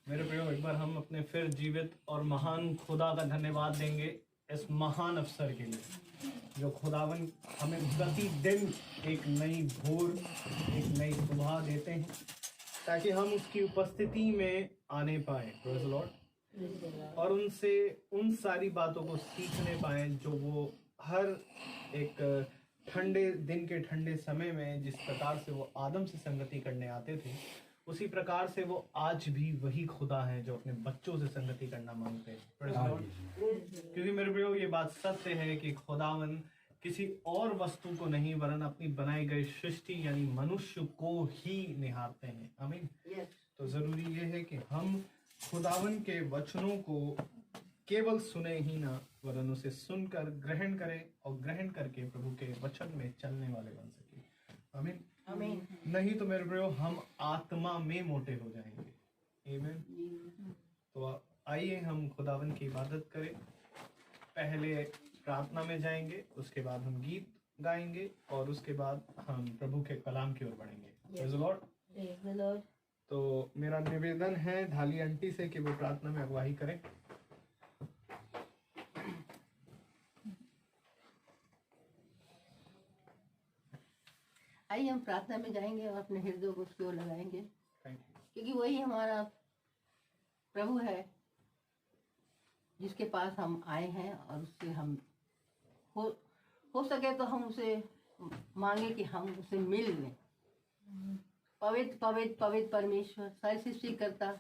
मेरे प्रियो, एक बार हम अपने फिर जीवित और महान खुदा का धन्यवाद देंगे इस महान अवसर के लिए जो खुदावन हमें प्रतिदिन एक नई भोर, एक नई सुबह देते हैं ताकि हम उसकी उपस्थिति में आने पाए, प्रेज़ द लॉर्ड, और उनसे उन सारी बातों को सीखने पाए जो वो हर एक ठंडे दिन के ठंडे समय में जिस प्रकार से वो आदम से संगति करने आते थे, उसी प्रकार से वो आज भी वही खुदा है जो अपने बच्चों से संगति करना मांगते हैं। क्योंकि मेरे प्रियो, ये बात सत्य है कि खुदावन किसी और वस्तु को नहीं वरन अपनी बनाई गई सृष्टि यानी मनुष्य को ही निहारते हैं। आमीन। तो जरूरी ये है कि हम खुदावन के वचनों को केवल सुने ही ना वरन उसे सुनकर ग्रहण करें और ग्रहण करके प्रभु के वचन में चलने वाले बन सके। आमीन। आमीन। नहीं तो मेरे प्रियो, हम आत्मा में मोटे हो जाएंगे। आमीन। तो आइए हम खुदावन की इबादत करें। पहले प्रार्थना में जाएंगे, उसके बाद हम गीत गाएंगे और उसके बाद हम प्रभु के कलाम की ओर बढ़ेंगे। Praise the Lord. Praise the Lord. तो मेरा निवेदन है ढाली आंटी से कि वो प्रार्थना में अगुवाई करें। आइए हम प्रार्थना में जाएंगे और अपने हृदय को उसकी ओर लगाएंगे, क्योंकि वही हमारा प्रभु है जिसके पास हम आए हैं और उससे हम हो सके तो हम उसे मांगे कि हम उसे मिल लें। पवित्र पवित्र पवित्र परमेश्वर, सारी सृष्टि करता,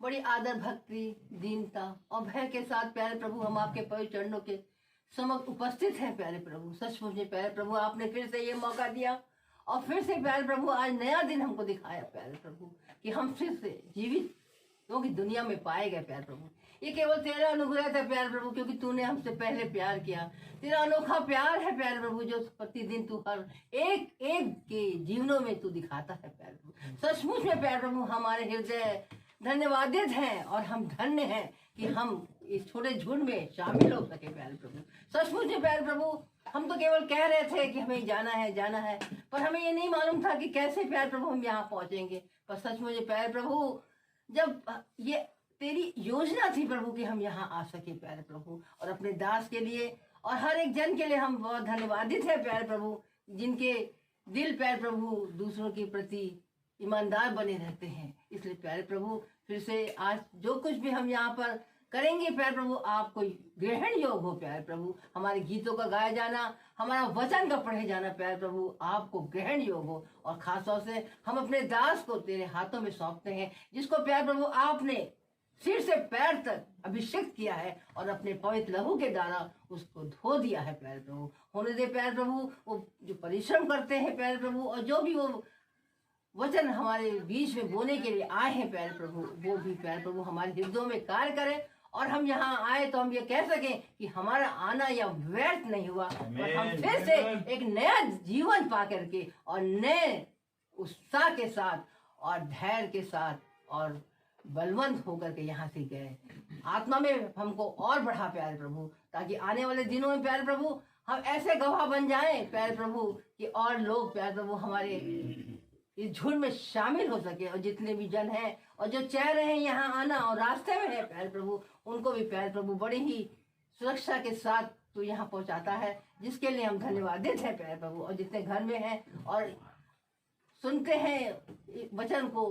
बड़ी आदर भक्ति दीनता और भय के साथ प्यारे प्रभु हम आपके पवित्र चरणों के समक्ष उपस्थित हैं। प्यारे प्रभु, सचमुच में प्यारे प्रभु आपने फिर से ये मौका दिया और फिर से प्यारे प्रभु आज नया दिन हमको दिखाया प्यारे प्रभु कि हम फिर से जीवित क्योंकि दुनिया में पाए गए। प्यारे प्रभु, ये केवल तेरा अनुग्रह था प्यारे प्रभु, क्योंकि तूने हमसे पहले प्यार किया। तेरा अनोखा प्यार है प्यारे प्रभु जो प्रतिदिन तू हर एक एक के जीवनों में तू दिखाता है प्यारे प्रभु। सचमुच में प्यारे प्रभु हमारे हृदय धन्यवादित हैं और हम धन्य हैं कि हम इस छोटे झुंड में शामिल हो सके प्यारे प्रभु। सचमुच में प्यारे प्रभु, हम तो केवल कह रहे थे कि हमें जाना है, पर हमें ये नहीं मालूम था कि कैसे प्यारे प्रभु हम यहाँ पहुंचेंगे। पर सचमुच प्यारे प्रभु, जब ये तेरी योजना थी प्रभु कि हम यहाँ आ सके प्यारे प्रभु, और अपने दास के लिए और हर एक जन के लिए हम बहुत धन्यवादित है प्यारे प्रभु, जिनके दिल प्यारे प्रभु दूसरों के प्रति ईमानदार बने रहते हैं। इसलिए प्यारे प्रभु फिर से आज जो कुछ भी हम यहाँ पर करेंगे प्यारे प्रभु, आपको ग्रहण योग हो प्यारे प्रभु। हमारे गीतों का गाया जाना, हमारा वचन का पढ़े जाना प्यारे प्रभु आपको ग्रहण योग हो। और खास तौर से हम अपने दास को तेरे हाथों में सौंपते हैं, जिसको प्यारे प्रभु आपने सिर से पैर तक अभिषेक किया है और अपने पवित्र लहू के द्वारा उसको धो दिया है प्यारे प्रभु। होने दे प्यारे प्रभु, वो जो परिश्रम करते हैं प्यारे प्रभु और जो भी वो वचन हमारे बीच में बोने के लिए आए हैं प्यारे प्रभु, वो भी प्यारे प्रभु हमारे हृदयों में कार्य करें और हम यहाँ आए तो हम ये कह सकें कि हमारा आना या व्यर्थ नहीं हुआ, और हम फिर से एक नया जीवन पा करके और नए उत्साह के साथ और धैर्य के साथ और बलवंत होकर के यहाँ से गए। आत्मा में हमको और बढ़ा प्यारे प्रभु, ताकि आने वाले दिनों में प्यारे प्रभु हम ऐसे गवाह बन जाएं प्यारे प्रभु कि और लोग प्यारे प्रभु हमारे इस झुंड में शामिल हो सके। और जितने भी जन हैं और जो चाह रहे हैं यहाँ आना और रास्ते में है प्यारे प्रभु, उनको भी प्यारे प्रभु बड़े ही सुरक्षा के साथ तू यहाँ पहुँचाता है, जिसके लिए हम धन्यवादित हैं प्यारे प्रभु। और जितने घर में हैं और सुनते हैं वचन को,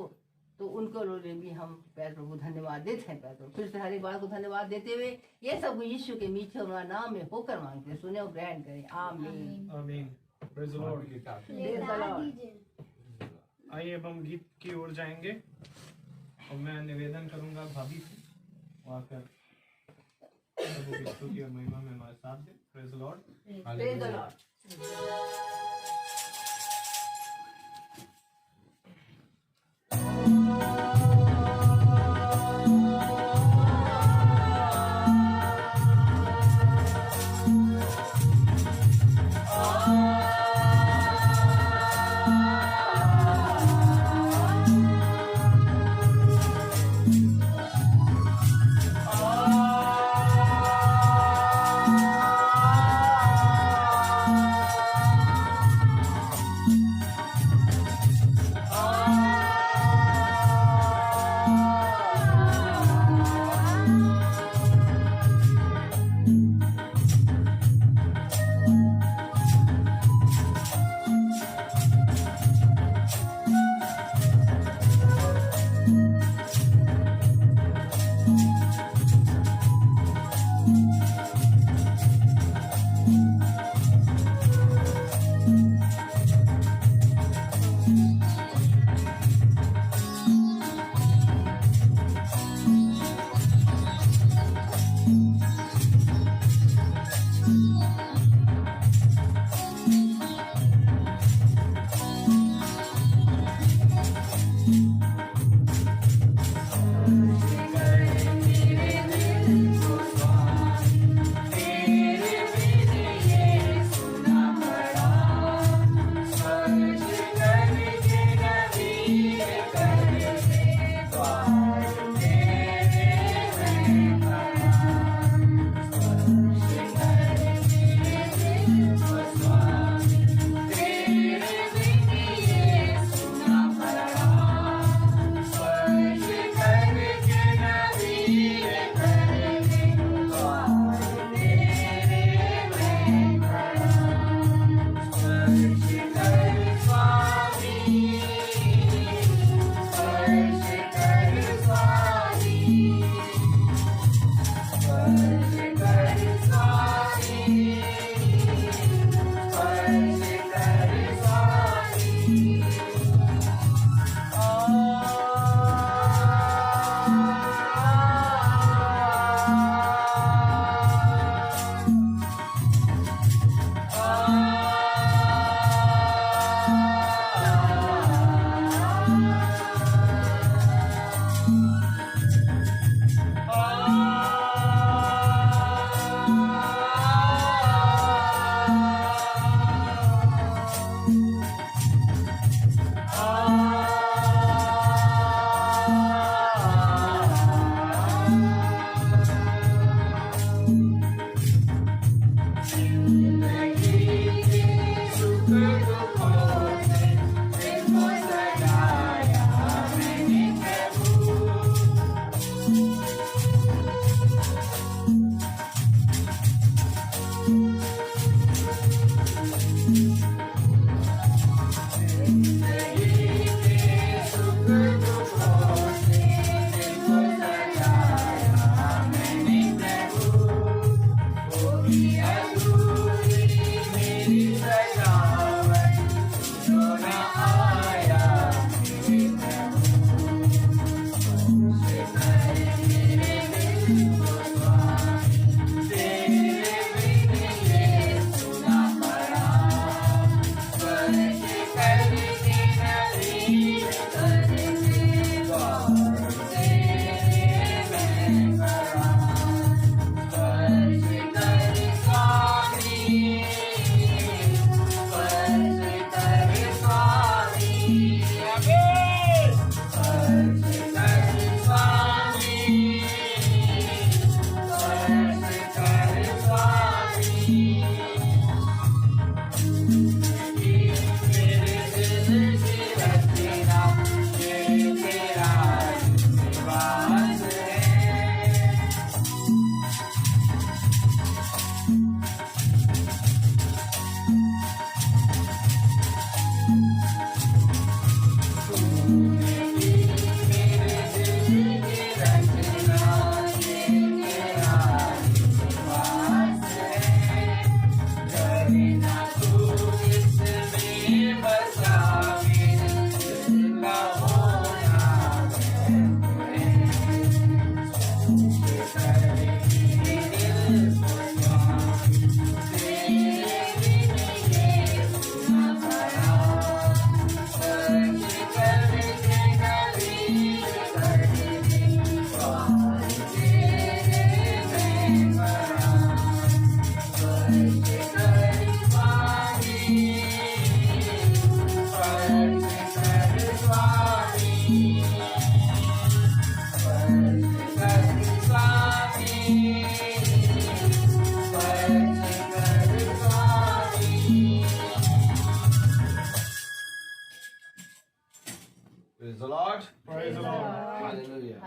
तो उनको लिए भी हम प्यारे प्रभु धन्यवादित हैं प्यारे प्रभु। फिर से हर एक बार को धन्यवाद देते हुए ये सब यीशु के मीठे और नाम में होकर मांगते हैं, सुने और ग्रहण करें। आमीन। आमीन। Praise the Lord. आइए अब हम गीत की ओर जाएंगे और मैं निवेदन करूंगा भाभी से, वहाँ कर प्रभु की स्तुति और महिमा में हमारे साथ दे। Praise the Lord. Praise the Lord. Praise the Lord. Praise the Lord. Hallelujah.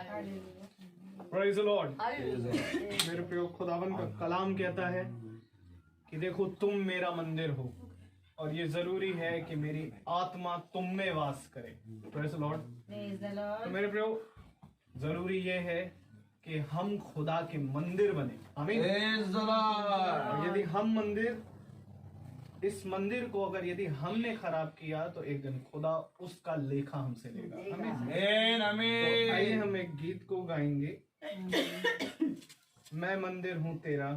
Praise the Lord. मेरे प्रिय खुदावन का कलाम कहता है कि देखो तुम मेरा मंदिर हो और ये जरूरी है कि मेरी आत्मा तुम में वास करे। Praise the Lord. तो मेरे प्रियो, जरूरी ये है कि हम खुदा के मंदिर बने। आमीन। और यदि हम इस मंदिर को अगर यदि हमने खराब किया तो एक दिन खुदा उसका लेखा हमसे लेगा। आमीन। तो आइए हम एक गीत को गाएंगे। मैं मंदिर हूँ तेरा,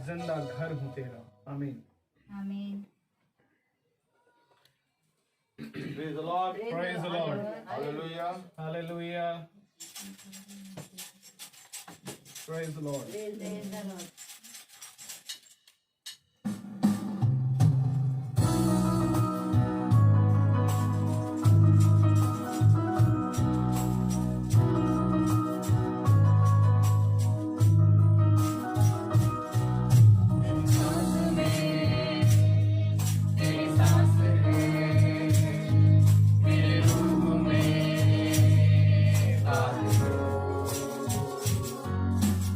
जिंदा घर हूँ तेरा। आमीन। आमीन। Praise the Lord. Praise the Lord. Hallelujah. Hallelujah. Praise the Lord. Praise the Lord.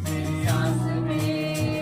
मेरी आस में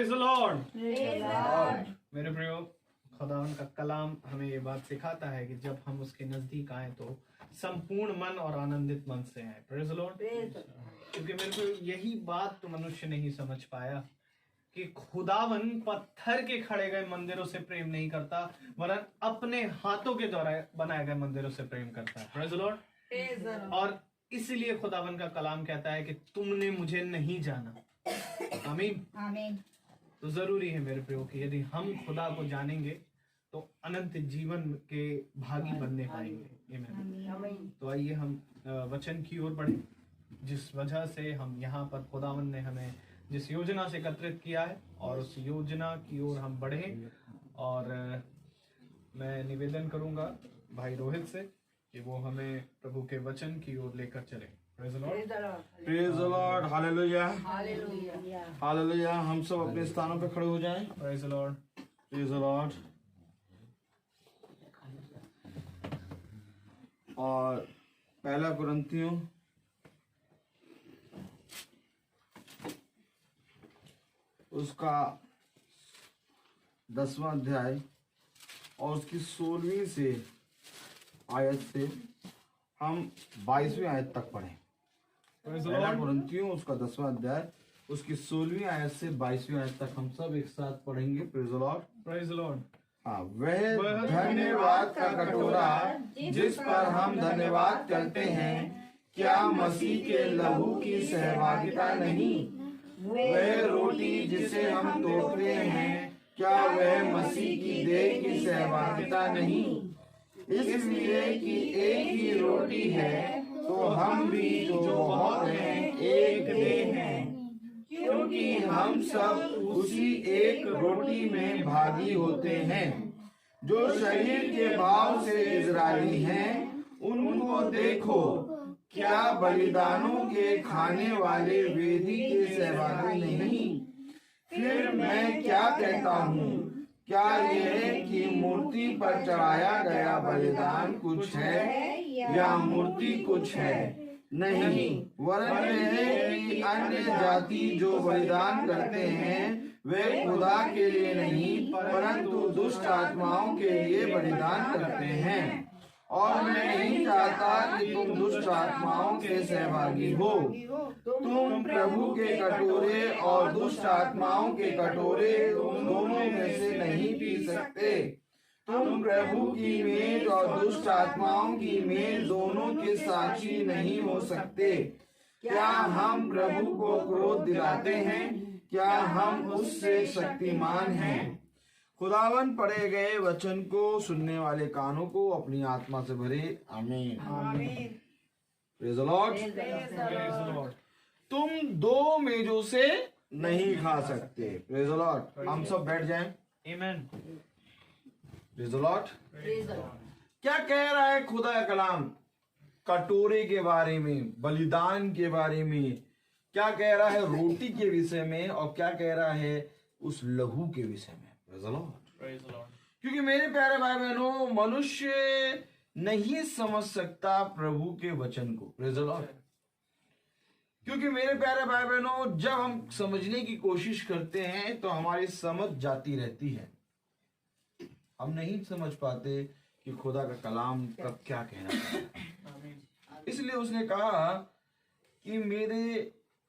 प्रेज द लॉर्ड। मेरे प्रियो, खुदावन का कलाम हमें ये बात सिखाता है कि जब हम उसके नजदीक आए तो संपूर्ण मन और आनंदित मन से आए। Praise the Lord. क्योंकि मेरे को यही बात तो मनुष्य नहीं समझ पाया कि खुदावन पत्थर के खड़े गए मंदिरों से प्रेम नहीं करता, वरन अपने हाथों के द्वारा बनाए गए मंदिरों से प्रेम करता है। Praise the Lord. और इसलिए खुदावन का कलाम कहता है कि तुमने मुझे नहीं जाना। आमीन। आमीन। तो जरूरी है मेरे प्रियो कि यदि हम खुदा को जानेंगे तो अनंत जीवन के भागी बनने पाएंगे। आमीन। तो आइए हम वचन की ओर बढ़े, जिस वजह से हम यहाँ पर खुदावन ने हमें जिस योजना से एकत्रित किया है, और उस योजना की ओर हम बढ़े। और मैं निवेदन करूंगा भाई रोहित से कि वो हमें प्रभु के वचन की ओर लेकर चले। Praise the Lord. Praise the Lord. Hallelujah, hallelujah. हम सब अपने स्थानों पे खड़े हो जाएं। Praise the Lord. Praise the Lord. और पहला कुरिन्थियों उसका 10वां अध्याय और उसकी 16वीं से आयत से हम 22वीं आयत तक पढ़ें। पहला कुरिन्थियों उसका 10वां अध्याय उसकी 16वीं आयत से 22वीं आयत तक हम सब एक साथ पढ़ेंगे। Praise the Lord. Praise the Lord. हाँ, वह धन्यवाद का कटोरा जिस पर हम धन्यवाद करते हैं, क्या मसीह के लहू की सहभागिता नहीं? वह रोटी जिसे हम तोड़ते हैं, क्या वह मसीह की देह की सहभागिता नहीं? इसलिए कि एक ही रोटी है तो हम भी जो बहुत हैं एक देह हैं, क्योंकि हम सब उसी एक रोटी में भागी होते हैं। जो शरीर के भाव से इजरायली हैं, उनको देखो, क्या बलिदानों के खाने वाले वेदी के सहभागी नहीं? फिर मैं क्या कहता हूँ? क्या यह कि मूर्ति पर चढ़ाया गया बलिदान कुछ है या मूर्ति कुछ है? नहीं, वरन यह कि अन्य जाति जो बलिदान करते हैं वे खुदा के लिए नहीं परंतु दुष्ट आत्माओं के लिए बलिदान करते हैं। और मैं नहीं चाहता कि तुम दुष्ट आत्माओं के सहभागी हो। तुम प्रभु के कटोरे और दुष्ट आत्माओं के कटोरे दोनों में से नहीं पी सकते। तुम प्रभु की मेज और दुष्ट आत्माओं की मेज दोनों के साक्षी नहीं हो सकते। क्या हम प्रभु को क्रोध दिलाते हैं? क्या हम उससे शक्तिमान हैं? खुदावन पढ़े गए वचन को सुनने वाले कानों को अपनी आत्मा से भरे। आमीन। Praise the Lord. तुम दो मेजों से नहीं खा सकते। Praise the Lord. हम सब बैठ जाएं। आमीन। Praise the Lord. क्या कह रहा है खुदा का कलाम कटोरे के बारे में, बलिदान के बारे में? क्या कह रहा है रोटी के विषय में, और क्या कह रहा है उस लहू के विषय में? Praise the Lord. क्योंकि मेरे प्यारे भाई बहनों, मनुष्य नहीं समझ सकता प्रभु के वचन को। Praise the Lord. क्योंकि मेरे प्यारे भाई बहनों, जब हम समझने की कोशिश करते हैं तो हमारी समझ जाती रहती है। हम नहीं समझ पाते कि खुदा का कलाम कब क्या कहना चाहता है। इसलिए उसने कहा कि मेरे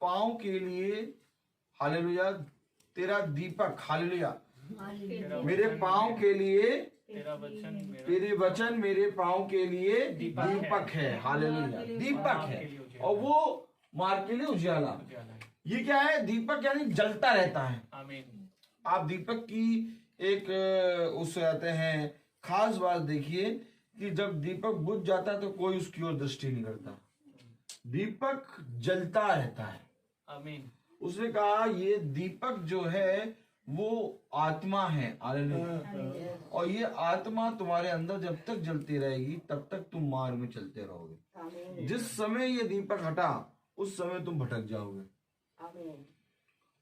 पांव के लिए, हालेलुया, तेरा दीपक, हालेलुया, मेरे पांव के लिए, तेरे वचन मेरे पांव के लिए दीपक है। हालेलुया, दीपक है। और वो मार्ग के लिए उजाला। ये क्या है? दीपक यानी जलता रहता है। आप दीपक की एक उससे आते हैं खास बात देखिए कि जब दीपक बुझ जाता है तो कोई उसकी ओर दृष्टि नहीं करता। दीपक जलता रहता है। आमीन। उसने कहा ये दीपक जो है वो आत्मा है। हालेलुया। और ये आत्मा तुम्हारे अंदर जब तक जलती रहेगी तब तक तुम मार्ग में चलते रहोगे। जिस समय ये दीपक हटा उस समय तुम भटक जाओगे।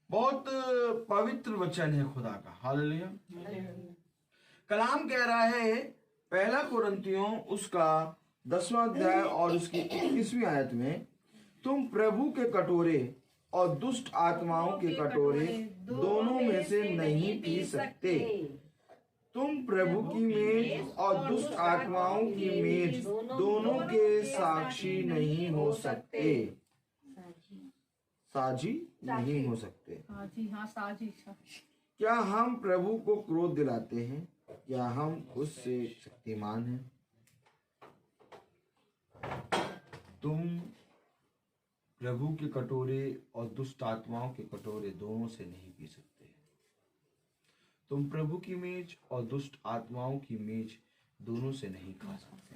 बहुत पवित्र वचन है खुदा का। हालेलुया। कलाम कह रहा है पहला कुरिन्थियों उसका 10वां अध्याय और उसकी 21वीं आयत में, तुम प्रभु के कटोरे और दुष्ट आत्माओं के कटोरे दोनों में से नहीं पी सकते। तुम प्रभु की मेज और दुष्ट आत्माओं की मेज दोनों के साक्षी नहीं हो सकते। साझी नहीं हो सकते। क्या हम प्रभु को क्रोध दिलाते हैं? क्या हम उससे शक्तिमान हैं? तुम प्रभु के कटोरे और दुष्ट आत्माओं के कटोरे दोनों से नहीं पी सकते। तुम प्रभु की मेज और दुष्ट आत्माओं की मेज दोनों से नहीं खा सकते।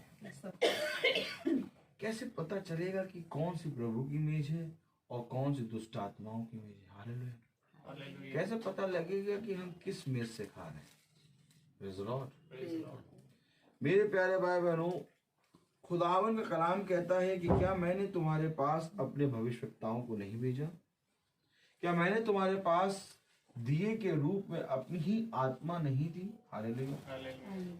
कैसे पता चलेगा कि कौन सी प्रभु की मेज है और कौन सी दुष्ट आत्माओं की मेज है? हालेलुया। कैसे पता लगेगा कि हम किस मेज से खा रहे हैं? Praise the Lord. मेरे प्यारे भाई बहनों, खुदावन का कलाम कहता है कि क्या मैंने तुम्हारे पास अपने भविष्यवक्ताओं को नहीं भेजा? क्या मैंने तुम्हारे पास दिए के रूप में अपनी ही आत्मा नहीं दी? हालेलुया।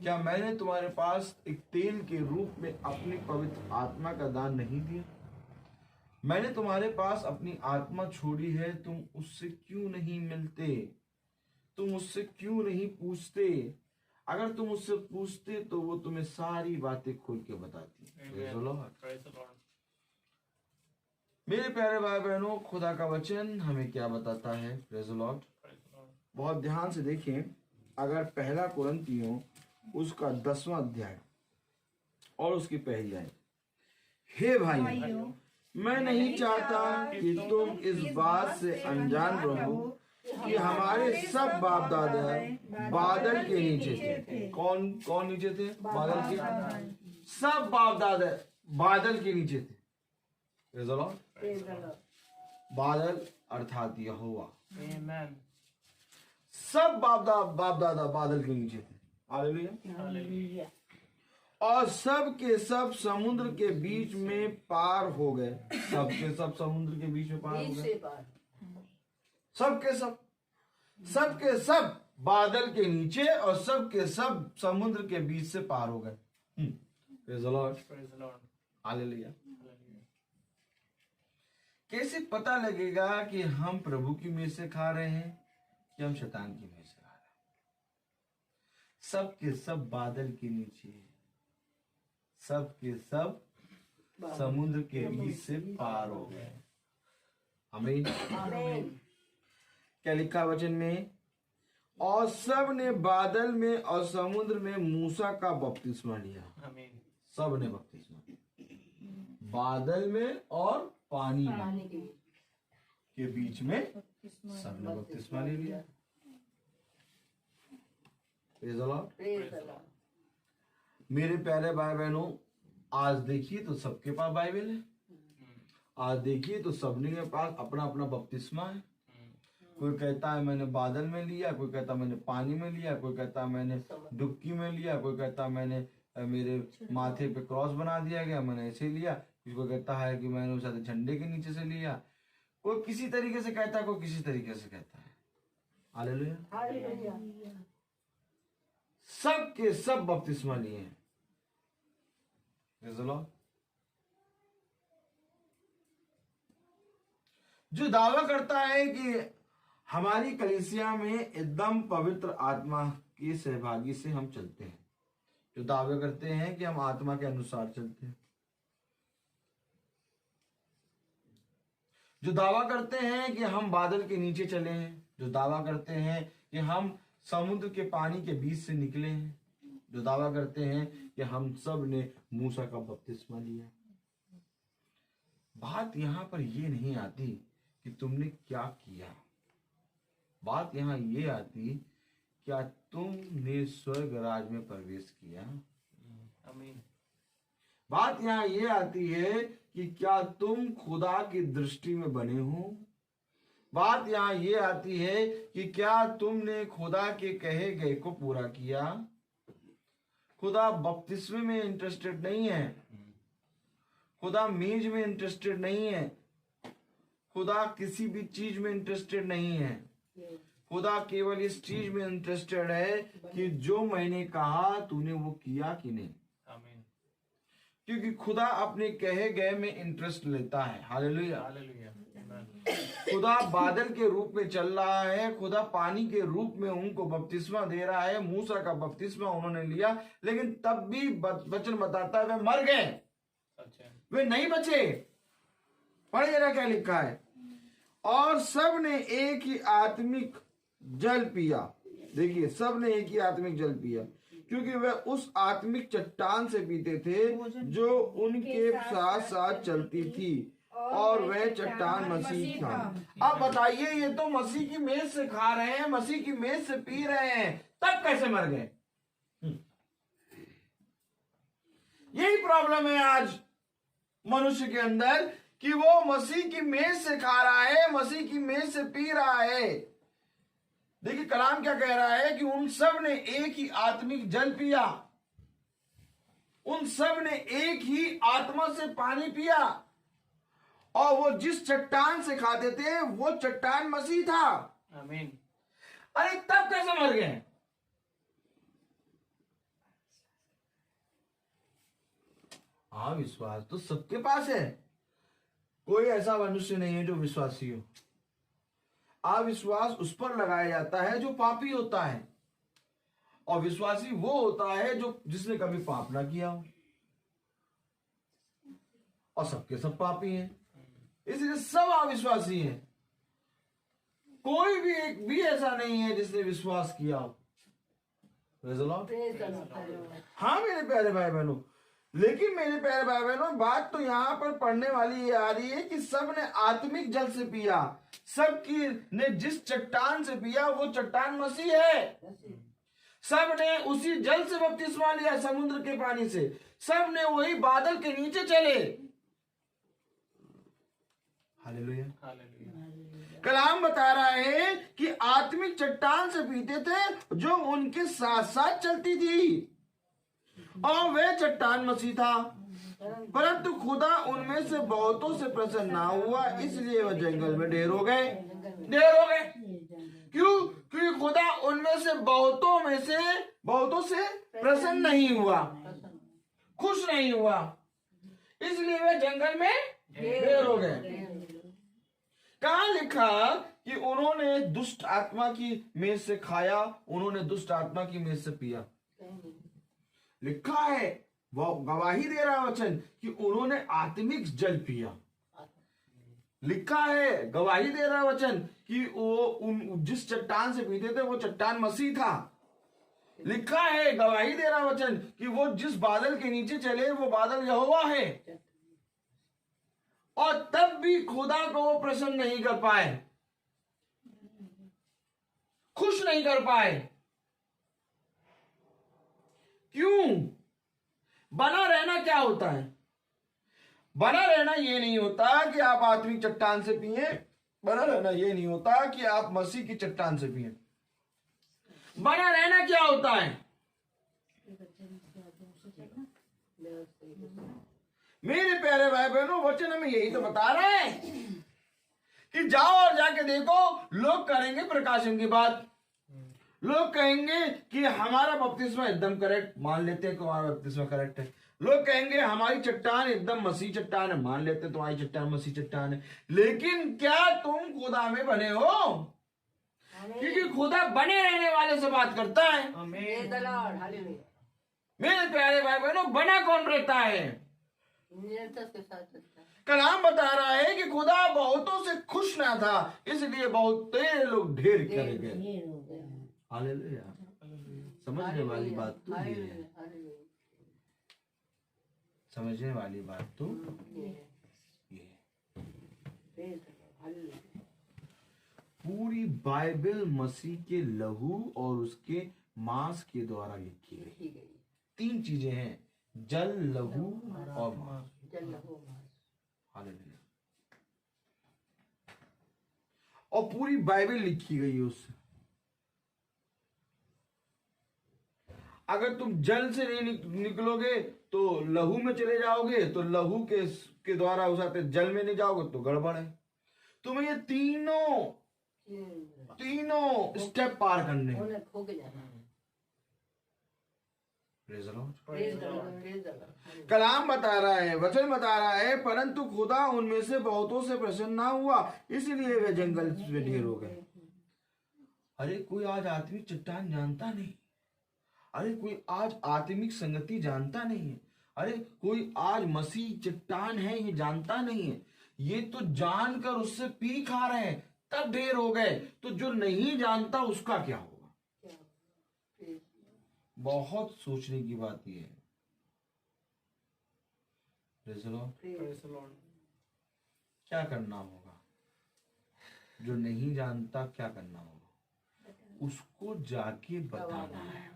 क्या मैंने तुम्हारे पास एक तेल के रूप में अपनी पवित्र आत्मा का दान नहीं दिया? मैंने तुम्हारे पास अपनी आत्मा छोड़ी है, तुम उससे क्यों नहीं मिलते? तुम उससे क्यों नहीं पूछते? अगर तुम उससे पूछते तो वो तुम्हें सारी बातें खोल के बताती। Praise the Lord. मेरे प्यारे भाई बहनों, खुदा का वचन हमें क्या बताता है? Praise the Lord. बहुत ध्यान से देखें। अगर पहला कुरिन्थियों उसका 10वां अध्याय और उसकी पहली आयत। हे भाइयों, मैं नहीं चाहता कि तुम इस बात से अनजान रहो कि हमारे सब बाप दादा बादल के नीचे थे। कौन कौन नीचे थे? बादल के। सब बाप दादा बादल के नीचे थे। Praise the Lord. बादल अर्थात यहोवा। सब बाप दादा बादल के नीचे थे। हालेलुया। और सब के सब समुद्र के बीच में पार हो गए। सब के सब समुद्र के बीच में पार हो गए। सब के सब बादल के नीचे और सब के सब समुद्र के बीच से पार हो गए। Praise the Lord. हालेलुया। कैसे पता लगेगा कि हम प्रभु की मेज से खा रहे हैं कि हम शैतान की मेज से खा रहे हैं? सब के सब बादल के नीचे, सब के सब समुद्र के बीच से पार हो गए। आमीन। क्या लिखा वचन में? और सब ने बादल में और समुद्र में मूसा का बपतिस्मा लिया। सब ने बपतिस्मा लिया। बादल में और पानी के बीच में सब ने बपतिस्मा ले लिया। Praise the Lord. मेरे प्यारे भाई बहनों, आज देखिए तो सबके पास बाइबल है। आज देखिए तो सबने के पास अपना अपना बपतिस्मा है। कोई कहता है मैंने बादल में लिया, कोई कहता मैंने पानी में लिया, कोई कहता मैंने डुबकी में लिया, कोई कहता मैंने मेरे माथे पे क्रॉस बना दिया गया, मैंने ऐसे लिया। कोई कहता है कि मैंने उस झंडे के नीचे से लिया। कोई किसी तरीके से कहता है, कोई किसी तरीके से कहता है। हालेलुया। सब के सब बपतिस्मा लिए हैं। जो दावा करता है कि हमारी कलीसिया में एकदम पवित्र आत्मा की सहभागी से हम चलते हैं, जो दावे करते हैं कि हम आत्मा के अनुसार चलते हैं, जो दावा करते हैं कि हम बादल के नीचे चले हैं, जो दावा करते हैं कि हम समुद्र के पानी के बीच से निकले हैं, जो दावा करते हैं कि हम सब ने मूसा का बपतिस्मा लिया। बात यहां पर ये नहीं आती कि तुमने क्या किया। बात यहां ये आती, क्या तुमने स्वर्ग राज में प्रवेश किया। आमीन। बात यहां ये आती है कि क्या तुम खुदा की दृष्टि में बने हो। बात यहां ये आती है कि क्या तुमने खुदा के कहे गए को पूरा किया। खुदा बपतिस्मे में इंटरेस्टेड नहीं है, खुदा मेज में इंटरेस्टेड नहीं है, खुदा किसी भी चीज में इंटरेस्टेड नहीं है। खुदा केवल इस चीज में इंटरेस्टेड है कि जो मैंने कहा तूने वो किया कि नहीं। आमीन। क्योंकि खुदा अपने कहे गए में इंटरेस्ट लेता है। हालेलुया। खुदा बादल के रूप में चल रहा है, खुदा पानी के रूप में उनको बपतिस्मा दे रहा है। मूसा का बपतिस्मा उन्होंने लिया, लेकिन तब भी वचन बताता है वे मर गए, वे नहीं बचे। पढ़िए ना क्या लिखा है, और सब ने एक ही आत्मिक जल पिया। देखिए, सब ने एक ही आत्मिक जल पिया, क्योंकि वे उस आत्मिक चट्टान से पीते थे जो उनके साथ साथ चलती थी, और वह चट्टान मसीह था। अब बताइए, ये तो मसीह की मेज से खा रहे हैं, मसीह की मेज से पी रहे हैं, तब कैसे मर गए? यही प्रॉब्लम है आज मनुष्य के अंदर, कि वो मसीह की मेज से खा रहा है, मसीह की मेज से पी रहा है। देखिए कलाम क्या कह रहा है कि उन सब ने एक ही आत्मिक जल पिया, उन सब ने एक ही आत्मा से पानी पिया, और वो जिस चट्टान से खाते थे वो चट्टान मसीह था। आमीन। अरे तब कैसे मर गए? हाँ, विश्वास तो सबके पास है, कोई ऐसा मनुष्य नहीं है जो विश्वासी हो। अविश्वास उस पर लगाया जाता है जो पापी होता है, और विश्वासी वो होता है जो जिसने कभी पाप ना किया हो। और सबके सब पापी हैं, इसलिए सब अविश्वासी हैं। कोई भी एक भी ऐसा नहीं है जिसने विश्वास किया हो। Praise the Lord। हाँ मेरे प्यारे भाई बहनों, लेकिन मेरे प्यारे भाई बहनों, बात तो यहाँ पर पढ़ने वाली ये आ रही है कि सब ने आत्मिक जल से पिया। सब की ने जिस चट्टान से पिया वो चट्टान मसीह है। सब ने उसी जल से बपतिस्मा लिया, समुद्र के पानी से। सब ने वही बादल के नीचे चले। हालेलुया। कलाम बता रहा है कि आत्मिक चट्टान से पीते थे जो उनके साथ साथ चलती थी, और वह चट्टान मसीह था। परंतु खुदा उनमें से बहुतों से प्रसन्न ना हुआ, इसलिए वह जंगल में ढेर हो गए। क्यों? क्योंकि खुदा उनमें से बहुतों से प्रसन्न नहीं हुआ, खुश नहीं हुआ, इसलिए वे जंगल में ढेर हो गए। कहाँ लिखा कि उन्होंने दुष्ट आत्मा की मेज से खाया, उन्होंने दुष्ट आत्मा की मेज से पिया? लिखा है, वो गवाही दे रहा वचन कि उन्होंने आत्मिक जल पिया। लिखा है, गवाही दे रहा वचन कि वो जिस चट्टान से पीते थे वो चट्टान मसीह था। लिखा है, गवाही दे रहा वचन कि वो जिस बादल के नीचे चले वो बादल यहोवा है। और तब भी खुदा को वो प्रसन्न नहीं कर पाए, खुश नहीं कर पाए। क्यों? बना रहना क्या होता है? बना रहना ये नहीं होता कि आप आत्मिक चट्टान से पिए। बना रहना ये नहीं होता कि आप मसीह की चट्टान से पिए। बना रहना क्या होता है? मेरे प्यारे भाई बहनों, वचन हमें यही तो बता रहा है कि जाओ और जाके देखो। लोग करेंगे प्रकाशन की बात, लोग कहेंगे कि हमारा बपतिस्मा एकदम करेक्ट, मान लेते हैं कि हमारा बपतिस्मा करेक्ट है। लोग कहेंगे हमारी चट्टान एकदम मसीह चट्टान है, मान लेते हैं तुम्हारी चट्टान मसीह चट्टान है। लेकिन क्या तुम खुदा में बने हो? क्योंकि खुदा बने रहने वाले से बात करता है। मेरे प्यारे भाई बहनों, बना कौन रहता है? कलाम बता रहा है कि खुदा बहुतों से खुश ना था, इसलिए बहुत लोग ढेर करे गए। हालेलुया। समझने वाली बात तो ये है, समझने वाली बात तो ये है। पूरी बाइबल मसीह के लहू और उसके मांस के द्वारा लिखी गई। तीन चीजें हैं, जल, लहू और मांस। हालेलुया। और पूरी बाइबल लिखी गई है उससे। अगर तुम जल से नहीं निकलोगे तो लहू में चले जाओगे, तो लहू के द्वारा उस आते जल में नहीं जाओगे तो गड़बड़ है। तुम्हें ये तीनों स्टेप पार करने। Praise the Lord. Praise the Lord, praise the Lord. कलाम बता रहा है, वचन बता रहा है, परंतु खुदा उनमें से बहुतों से प्रसन्न ना हुआ, इसलिए वे जंगल में ढेर हो गए। अरे कोई आज आत्मिक चट्टान जानता नहीं, अरे कोई आज आत्मिक संगति जानता नहीं है, अरे कोई आज मसीह चट्टान है ये जानता नहीं है, ये तो जानकर उससे पी खा रहे हैं तब ढेर हो गए, तो जो नहीं जानता उसका क्या होगा? बहुत सोचने की बात ये है। Praise the Lord. क्या करना होगा? जो नहीं जानता क्या करना होगा? उसको जाके बताना है।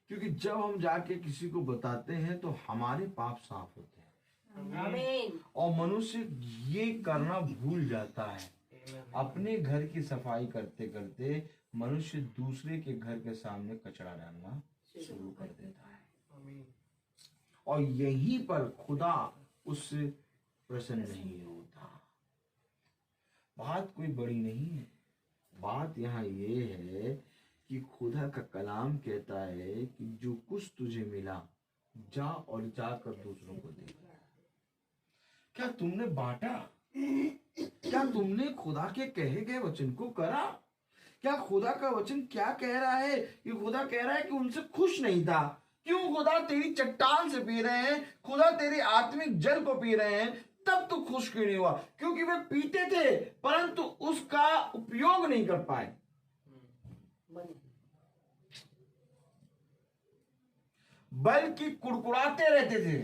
क्योंकि जब हम जाके किसी को बताते हैं तो हमारे पाप साफ होते हैं। आमीन। और मनुष्य ये करना भूल जाता है। अपने घर की सफाई करते करते मनुष्य दूसरे के घर के सामने कचरा डालना शुरू कर देता है, और यहीं पर खुदा उससे प्रसन्न नहीं होता। बात कोई बड़ी नहीं है, बात यहाँ ये है कि खुदा का कलाम कहता है कि जो कुछ तुझे मिला जा और जाकर दूसरों को दे। क्या तुमने बांटा? क्या तुमने खुदा के कहे गए वचन को करा? क्या खुदा का वचन क्या कह रहा है? कि खुदा कह रहा है कि उनसे खुश नहीं था। क्यों? खुदा तेरी चट्टान से पी रहे हैं, खुदा तेरे आत्मिक जल को पी रहे हैं, तब तो खुश क्यों नहीं हुआ? क्योंकि वे पीते थे परंतु उसका उपयोग नहीं कर पाए, बल्कि कुड़कुड़ाते रहते थे,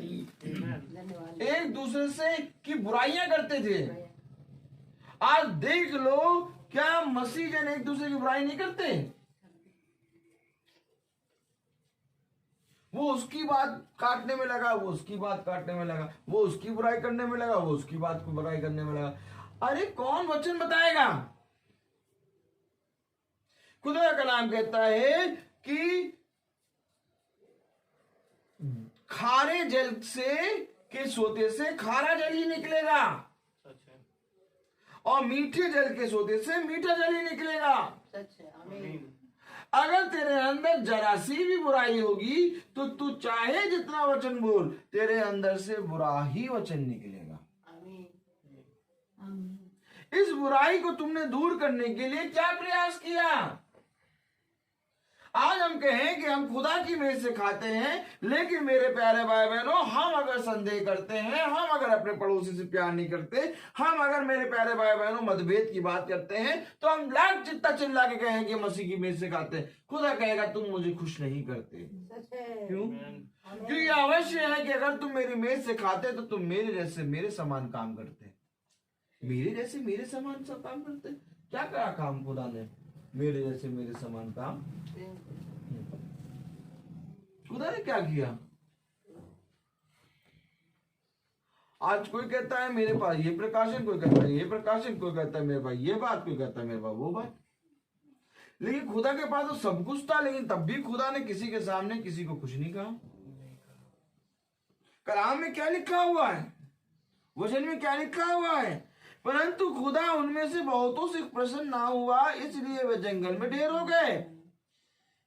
एक दूसरे से की बुराइयां करते थे। आज देख लो, क्या मसीह जन एक दूसरे की बुराई नहीं करते? वो उसकी बात काटने में लगा, वो उसकी बात काटने में लगा, वो उसकी बुराई करने में लगा, वो उसकी बात को बुराई करने में लगा। अरे कौन वचन बताएगा? खुदा का नाम कहता है कि खारे जल से के सोते से खारा जल ही निकलेगा, और मीठे जल के सोते से मीठा जल ही निकलेगा। अगर तेरे अंदर जरा सी भी बुराई होगी तो तू चाहे जितना वचन बोल, तेरे अंदर से बुरा ही वचन निकलेगा। इस बुराई को तुमने दूर करने के लिए क्या प्रयास किया? आज हम कहें कि हम खुदा की मेज से खाते हैं, लेकिन मेरे प्यारे भाई बहनों, हम अगर संदेह करते हैं, हम अगर अपने पड़ोसी से प्यार नहीं करते, हम अगर मेरे प्यारे भाई बहनों मतभेद की बात करते हैं, तो हम लाख चित्ता चिल्ला के कहें कि मसीह की मेज से खाते हैं। खुदा कहेगा तुम मुझे खुश नहीं करते। क्यों? क्योंकि अवश्य है कि अगर तुम मेरी मेज से खाते तो तुम मेरे जैसे मेरे समान काम करते, मेरे जैसे मेरे समान सब काम करते। क्या करा काम खुदा ने? मेरे जैसे मेरे समान काम। खुदा ने क्या किया? आज कोई कहता है मेरे पास ये प्रकाशन, कोई कहता है ये प्रकाशन, कोई कहता है मेरे पास ये बात, कोई कहता है मेरे पास वो बात। लेकिन खुदा के पास तो सब कुछ था, लेकिन तब भी खुदा ने किसी के सामने किसी को कुछ नहीं कहा। कलाम में क्या लिखा हुआ है? वचन में क्या लिखा हुआ है? परंतु खुदा उनमें से बहुतों से प्रसन्न ना हुआ, इसलिए वे जंगल में ढेर हो गए।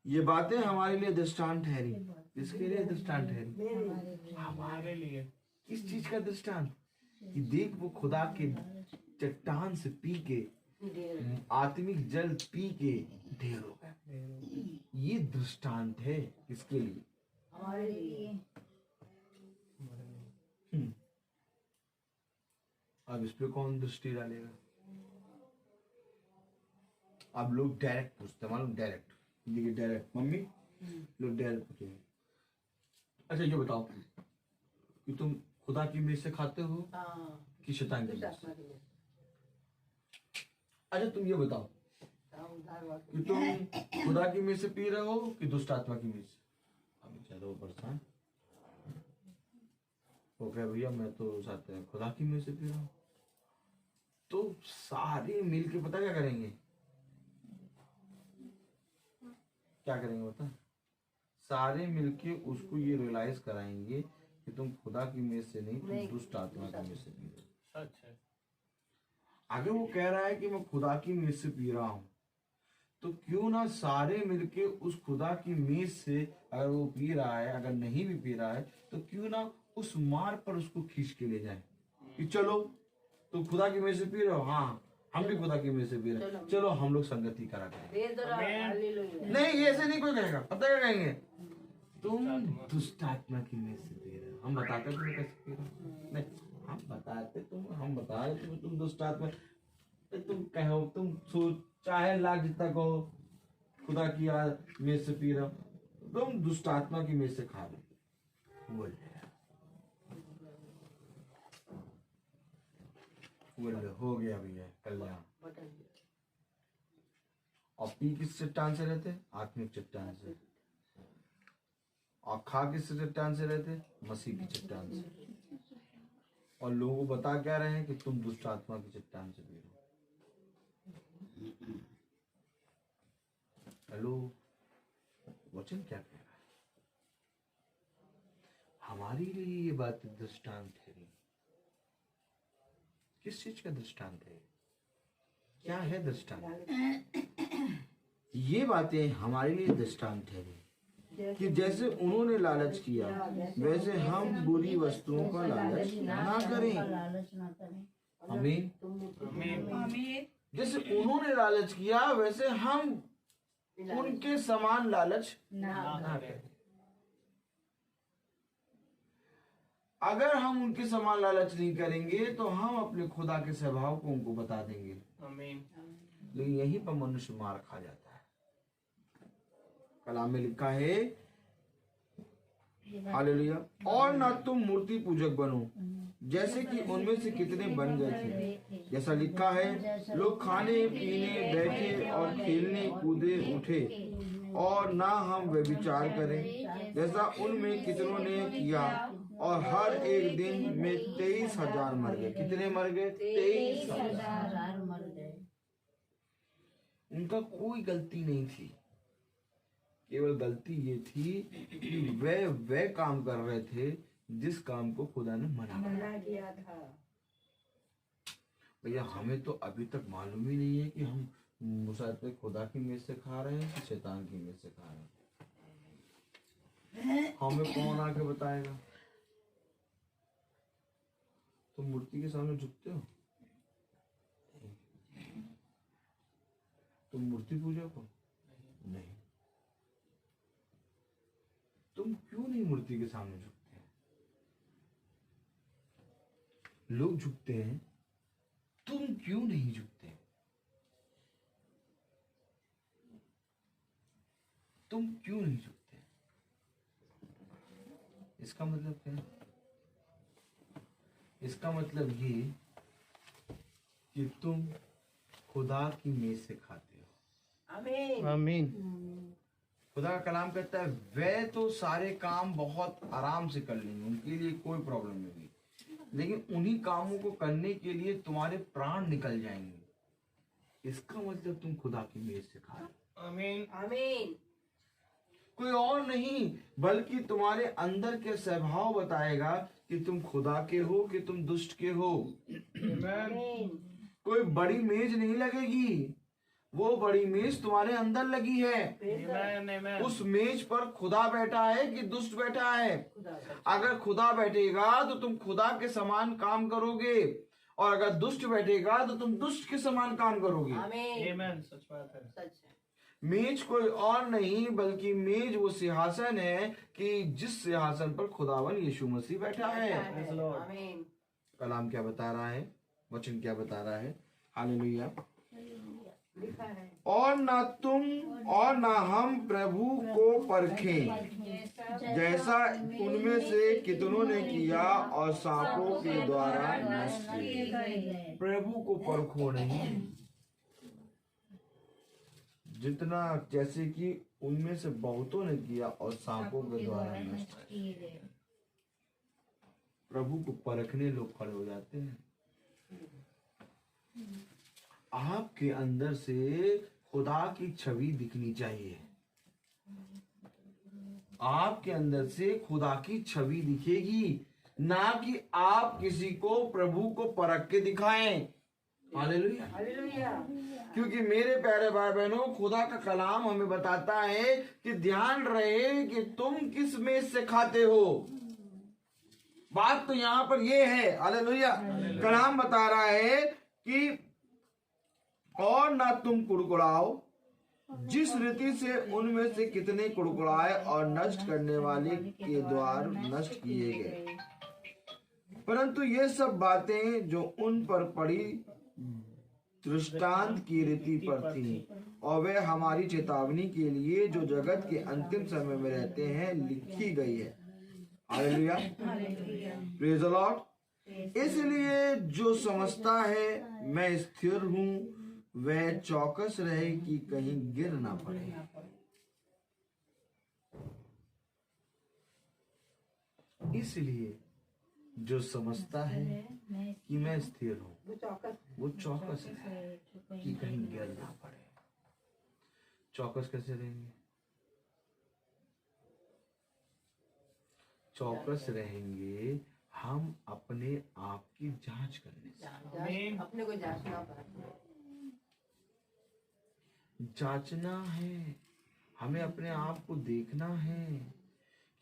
ये बातें हमारे लिए दृष्टांत ठहरी। किसके लिए दृष्टांत ठहरी? हमारे लिए। किस चीज का दृष्टांत? कि देख वो खुदा के चट्टान से पी के, आत्मिक जल पी के ढेर हो गए। ये दृष्टांत है किसके लिए? हमारे लिए। अब इस पे कौन दृष्टि डालेगा? अब लोग डायरेक्ट पूछते, मालूम, डायरेक्ट डायरेक्ट मम्मी लोग डायरेक्ट पूछेंगे, अच्छा ये बताओ कि तुम खुदा की मेज से खाते हो कि शैतान की मेज से? अच्छा तुम ये बताओ कि तुम खुदा की मेज से पी रहे हो कि दुष्ट आत्मा की मेज से? अब चलो परेशान वो कहे भैया मैं तो साथ खुदा की मेज से पी रहा हूं। तो सारे मिल के पता क्या करेंगे? क्या करेंगे बता? सारे मिलके उसको ये रियलाइज कराएंगे कि तुम खुदा की मेज से नहीं, तुम दुष्ट आत्मा की मेज से पी रहे हो। अगर वो कह रहा है कि मैं खुदा की मेज से पी रहा हूं, तो क्यों ना सारे मिलके उस खुदा की मेज से, अगर वो पी रहा है, अगर नहीं भी पी रहा है, तो क्यों ना उस मार्ग पर उसको खींच के ले जाए कि चलो तो खुदा की मेज से पी रहे हो, हाँ हम भी खुदा की मेज से पी रहे हैं, चलो हम लोग संगति करा करें। नहीं, ये ऐसे नहीं कोई कहेगा। पता क्या कहेंगे? तुम दुष्ट आत्मा की मेज से पी रहे हो। हम बताते तुम्हें कैसे पी रहे हो? नहीं, हम बता रहे तुम दुष्ट आत्मा, तुम कहो, तुम चाहे लाख जितना कहो खुदा की मेज से पी रहे हो, तुम दुष्ट आत्मा की मेज से खा रहे हो। बोल हो गया भैया कल्याण। और पी किस चट्टान से रहते? आत्मिक चट्टान से। और खा किस चट्टान से रहते? मसीह की चट्टान से। और लोगों को बता क्या रहे हैं कि तुम दुष्ट आत्मा की चट्टान से पी रहे हो। हेलो, वचन क्या कह रहा है? हमारे लिए ये बात दृष्टांत है। किस चीज का दृष्टांत है? क्या है दृष्टांत? ये बातें हमारे लिए दृष्टांत है कि जैसे उन्होंने लालच किया, वैसे हम बुरी वस्तुओं का लालच ना करें। आमीन। जैसे उन्होंने लालच किया, वैसे हम उनके समान लालच ना करें। अगर हम उनके समान लालच नहीं करेंगे तो हम अपने खुदा के स्वभाव को उनको बता देंगे। आमीन। लेकिन यहीं पर मनुष्य मार खा जाता है। कलाम में लिखा है, हालेलुया, और ना तुम मूर्ति पूजक बनो जैसे कि उनमें से कितने बन गए थे। जैसा लिखा है, लोग खाने पीने बैठे और खेलने कूदे उठे, और ना हम व्यभिचार करें जैसा उनमें कितनों ने किया, और हर एक दिन में 23,000 मर गए। कितने मर गए? 23,000 मर गए। उनका कोई गलती नहीं थी, केवल गलती ये थी कि वे काम कर रहे थे जिस काम को खुदा ने मना किया था। भैया, हमें तो अभी तक मालूम ही नहीं है कि हम मुसाफिर खुदा की मेज से खा रहे हैं कि शैतान की मेज से खा रहे हैं। हमें कौन आके बताएगा? तुम मूर्ति के सामने झुकते हो? तुम मूर्ति पूजक हो? नहीं। तुम क्यों नहीं मूर्ति के सामने झुकते हैं? लोग झुकते हैं, तुम क्यों नहीं झुकते? तुम क्यों नहीं झुकते? इसका मतलब क्या है? इसका मतलब ये कि तुम खुदा की मेज से खाते हो। आमीन। आमीन। खुदा का कलाम कहता है, वे तो सारे काम बहुत आराम से कर लेंगे, उनके लिए कोई प्रॉब्लम नहीं, लेकिन उन्हीं कामों को करने के लिए तुम्हारे प्राण निकल जाएंगे। इसका मतलब तुम खुदा की मेज से खा रहे हो। आमीन। आमीन। कोई और नहीं बल्कि तुम्हारे अंदर के स्वभाव बताएगा कि तुम खुदा के हो कि तुम दुष्ट के हो। कोई बड़ी मेज नहीं लगेगी, वो बड़ी मेज तुम्हारे अंदर लगी है। उस मेज पर खुदा बैठा है कि दुष्ट बैठा है? अगर खुदा बैठेगा तो तुम खुदा के समान काम करोगे, और अगर दुष्ट बैठेगा तो तुम दुष्ट के समान काम करोगे। आमीन। सच बात है। सच है। मेज कोई और नहीं बल्कि मेज वो सिंहासन है कि जिस सिंहासन पर खुदावन यीशु मसीह बैठा है। आमीन। कलाम क्या बता रहा है? वचन क्या बता रहा है? हालेलुया। और ना तुम और ना हम प्रभु को परखें जैसा उनमें से कितनों ने किया और सांपों के द्वारा नष्ट किए। प्रभु को परखो नहीं, जितना जैसे कि उनमें से बहुतों ने किया और सांपों के द्वारा नष्ट किए। प्रभु को परखने लोग खड़े हो जाते हैं। आपके अंदर से खुदा की छवि दिखनी चाहिए। आपके अंदर से खुदा की छवि दिखेगी, ना कि आप किसी को प्रभु को परख के दिखाएं। हालेलुया। हालेलुया। क्योंकि मेरे प्यारे भाई बहनों, खुदा का कलाम हमें बताता है कि ध्यान रहे कि तुम किस मेज से खाते हो। बात तो यहाँ पर ये है, हालेलुया। कलाम बता रहा है कि और ना तुम कुड़कुड़ाओ, जिस रीति से उनमें से कितने कुड़कुड़ाए और नष्ट करने वाले के द्वार नष्ट किए गए, परंतु ये सब बातें जो उन पर पड़ी दृष्टांत की रीति पर थी, और वे हमारी चेतावनी के लिए जो जगत के अंतिम समय में रहते हैं लिखी गई है। Hallelujah, praise the Lord. इसलिए जो समझता है मैं स्थिर हूं, वह चौकस रहे कि कहीं गिर ना पड़े। इसलिए जो समझता है कि मैं स्थिर हूं, वो चौकस रहे कि कहीं गिर ना पड़े। चौकस कैसे रहेंगे? चौकस रहेंगे हम अपने आप की जांच करने से। अपने को जांचना पड़ता है। जांचना है, हमें अपने आप को देखना है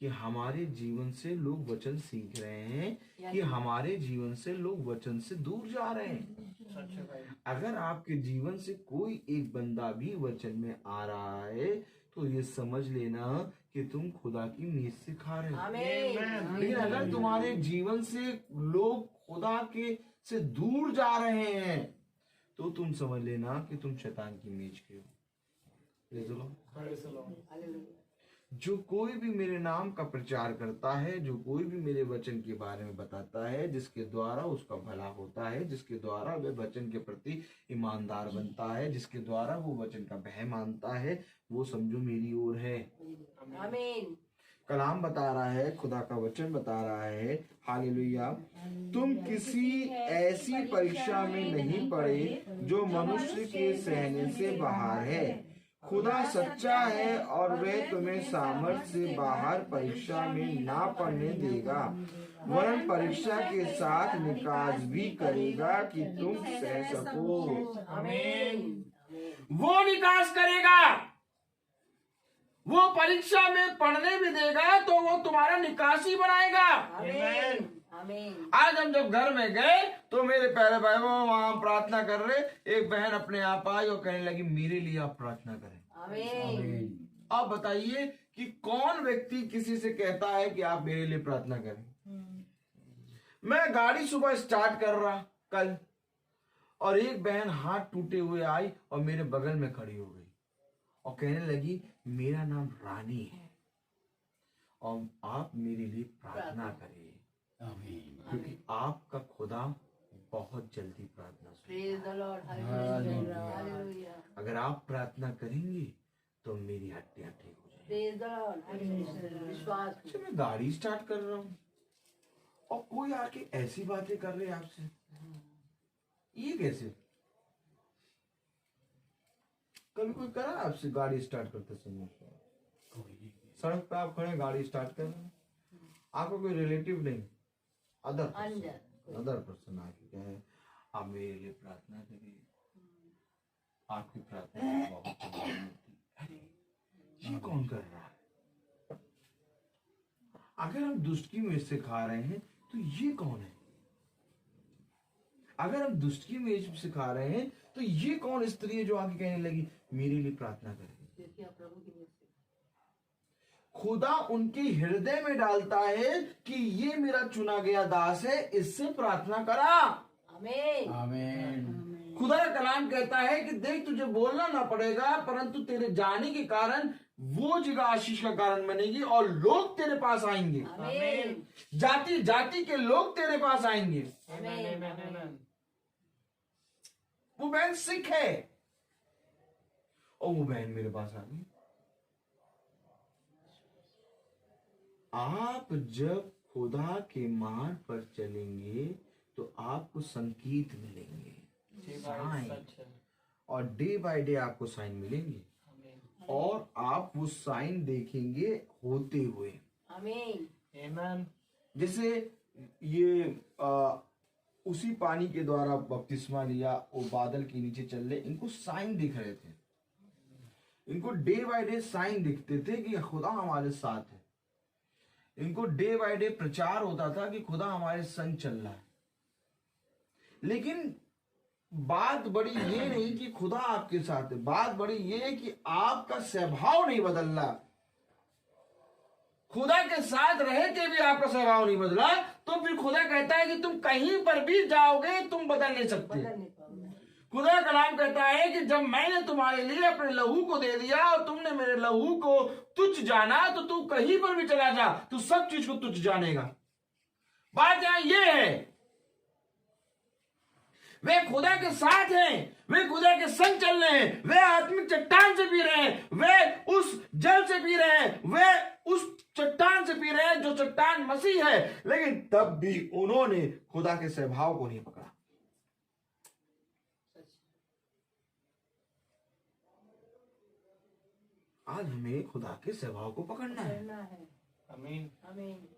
कि हमारे जीवन से लोग वचन सीख रहे हैं कि हमारे जीवन से लोग वचन से दूर जा रहे हैं। अगर आपके जीवन से कोई एक बंदा भी वचन में आ रहा है तो ये समझ लेना कि तुम खुदा की मेज से खा रहे हो। लेकिन अगर तुम्हारे जीवन से लोग खुदा के से दूर जा रहे हैं तो तुम समझ लेना कि तुम शैतान की मेज के हो। जो कोई भी मेरे नाम का प्रचार करता है, जो कोई भी मेरे वचन के बारे में बताता है, जिसके द्वारा उसका भला होता है, जिसके द्वारा वह वचन के प्रति ईमानदार बनता है, जिसके द्वारा वो वचन का भय मानता है, वो समझो मेरी ओर है। आमीन। कलाम बता रहा है, खुदा का वचन बता रहा है, हालेलुया, तुम किसी ऐसी परीक्षा में नहीं पड़े जो मनुष्य के सहने से बाहर है। खुदा सच्चा है और वह तुम्हें सामर्थ्य से बाहर परीक्षा में ना पड़ने देगा, वरन परीक्षा के साथ निकास भी करेगा कि तुम सह सको। आमीन। वो निकास करेगा, वो परीक्षा में पढ़ने भी देगा तो वो तुम्हारा निकासी बनाएगा। आमीन। आमीन। आज हम जब घर में गए तो मेरे प्यारे भाई वहां प्रार्थना कर रहे, एक बहन अपने आप आई और कहने लगी मेरे लिए आप प्रार्थना करें। आमीन। आप बताइए कि कौन व्यक्ति किसी से कहता है कि आप मेरे लिए प्रार्थना करें। मैं गाड़ी सुबह स्टार्ट कर रहा कल, और एक बहन हाथ टूटे हुए आई और मेरे बगल में खड़ी हो गई और कहने लगी मेरा नाम रानी है और आप मेरे लिए प्रार्थना करिए, क्योंकि आपका खुदा बहुत जल्दी प्रार्थना सुनेगा। अगर आप प्रार्थना करेंगे तो मेरी हड्डियां ठीक हो जाएंगी। विश्वास। मैं गाड़ी स्टार्ट कर रहा हूँ और कोई आके ऐसी बातें कर रहे हैं आपसे, ये कैसे? कभी कोई करा आपसे गाड़ी स्टार्ट करते समय? सड़क पे आप खड़े गाड़ी स्टार्ट कर रहे हैं, आपका कोई रिलेटिव नहीं, अदर पर्सन आके कहे आप मेरे लिए प्रार्थना करिए, आपकी प्रार्थना से बहुत प्रभाव मिलती। अरे ये कौन कर रहा है? अगर हम दुष्ट की मेज से खा रहे हैं तो ये कौन है? अगर हम दुष्ट की मेज से खा रहे हैं तो ये कौन स्त्री है जो आके कहने लगी मेरे लिए प्रार्थना करें? खुदा उनके हृदय में डालता है कि ये मेरा चुना गया दास है, इससे प्रार्थना करा। आमीन। आमीन। खुदा का कलाम कहता है कि देख तुझे बोलना ना पड़ेगा, परंतु तेरे जाने के कारण वो जगह आशीष का कारण बनेगी और लोग तेरे पास आएंगे। आमीन। जाति जाति के लोग तेरे पास आएंगे। आमीन। वो बहन सिख है और वो बहन मेरे पास आ गई। आप जब खुदा के मार्ग पर चलेंगे तो आपको संकेत मिलेंगे, साइन, और डे बाय डे आपको साइन मिलेंगे और आप वो साइन देखेंगे होते हुए। आमीन। आमीन। जैसे ये उसी पानी के द्वारा बपतिस्मा लिया, वो बादल के नीचे चल रहे, इनको साइन दिख रहे थे, इनको डे बाय डे साइन दिखते थे कि खुदा हमारे साथ है। इनको डे बाय डे प्रचार होता था कि खुदा हमारे संग चल रहा है। लेकिन बात बड़ी ये नहीं कि खुदा आपके साथ है, बात बड़ी ये है कि आपका स्वभाव नहीं बदल रहा। खुदा के साथ रह के भी आपका स्वभाव नहीं बदला, तो फिर खुदा कहता है कि तुम कहीं पर भी जाओगे तुम बदल नहीं सकते। खुदा का नाम कहता है कि जब मैंने तुम्हारे लिए अपने लहू को दे दिया और तुमने मेरे लहू को तुच्छ जाना, तो तू कहीं पर भी चला जा, तू सब चीज को तुच्छ जानेगा। बात यहां ये है, वे खुदा के साथ हैं, वे खुदा के संग चल रहे हैं, वे आत्मिक चट्टान से पी रहे हैं, वे उस जल से पी रहे हैं, वे उस चट्टान से पी रहे हैं जो चट्टान मसीह है। लेकिन तब भी उन्होंने खुदा के स्वभाव को नहीं पकड़ा। आज हमें खुदा के स्वभाव को पकड़ना है। आमीन। आमीन।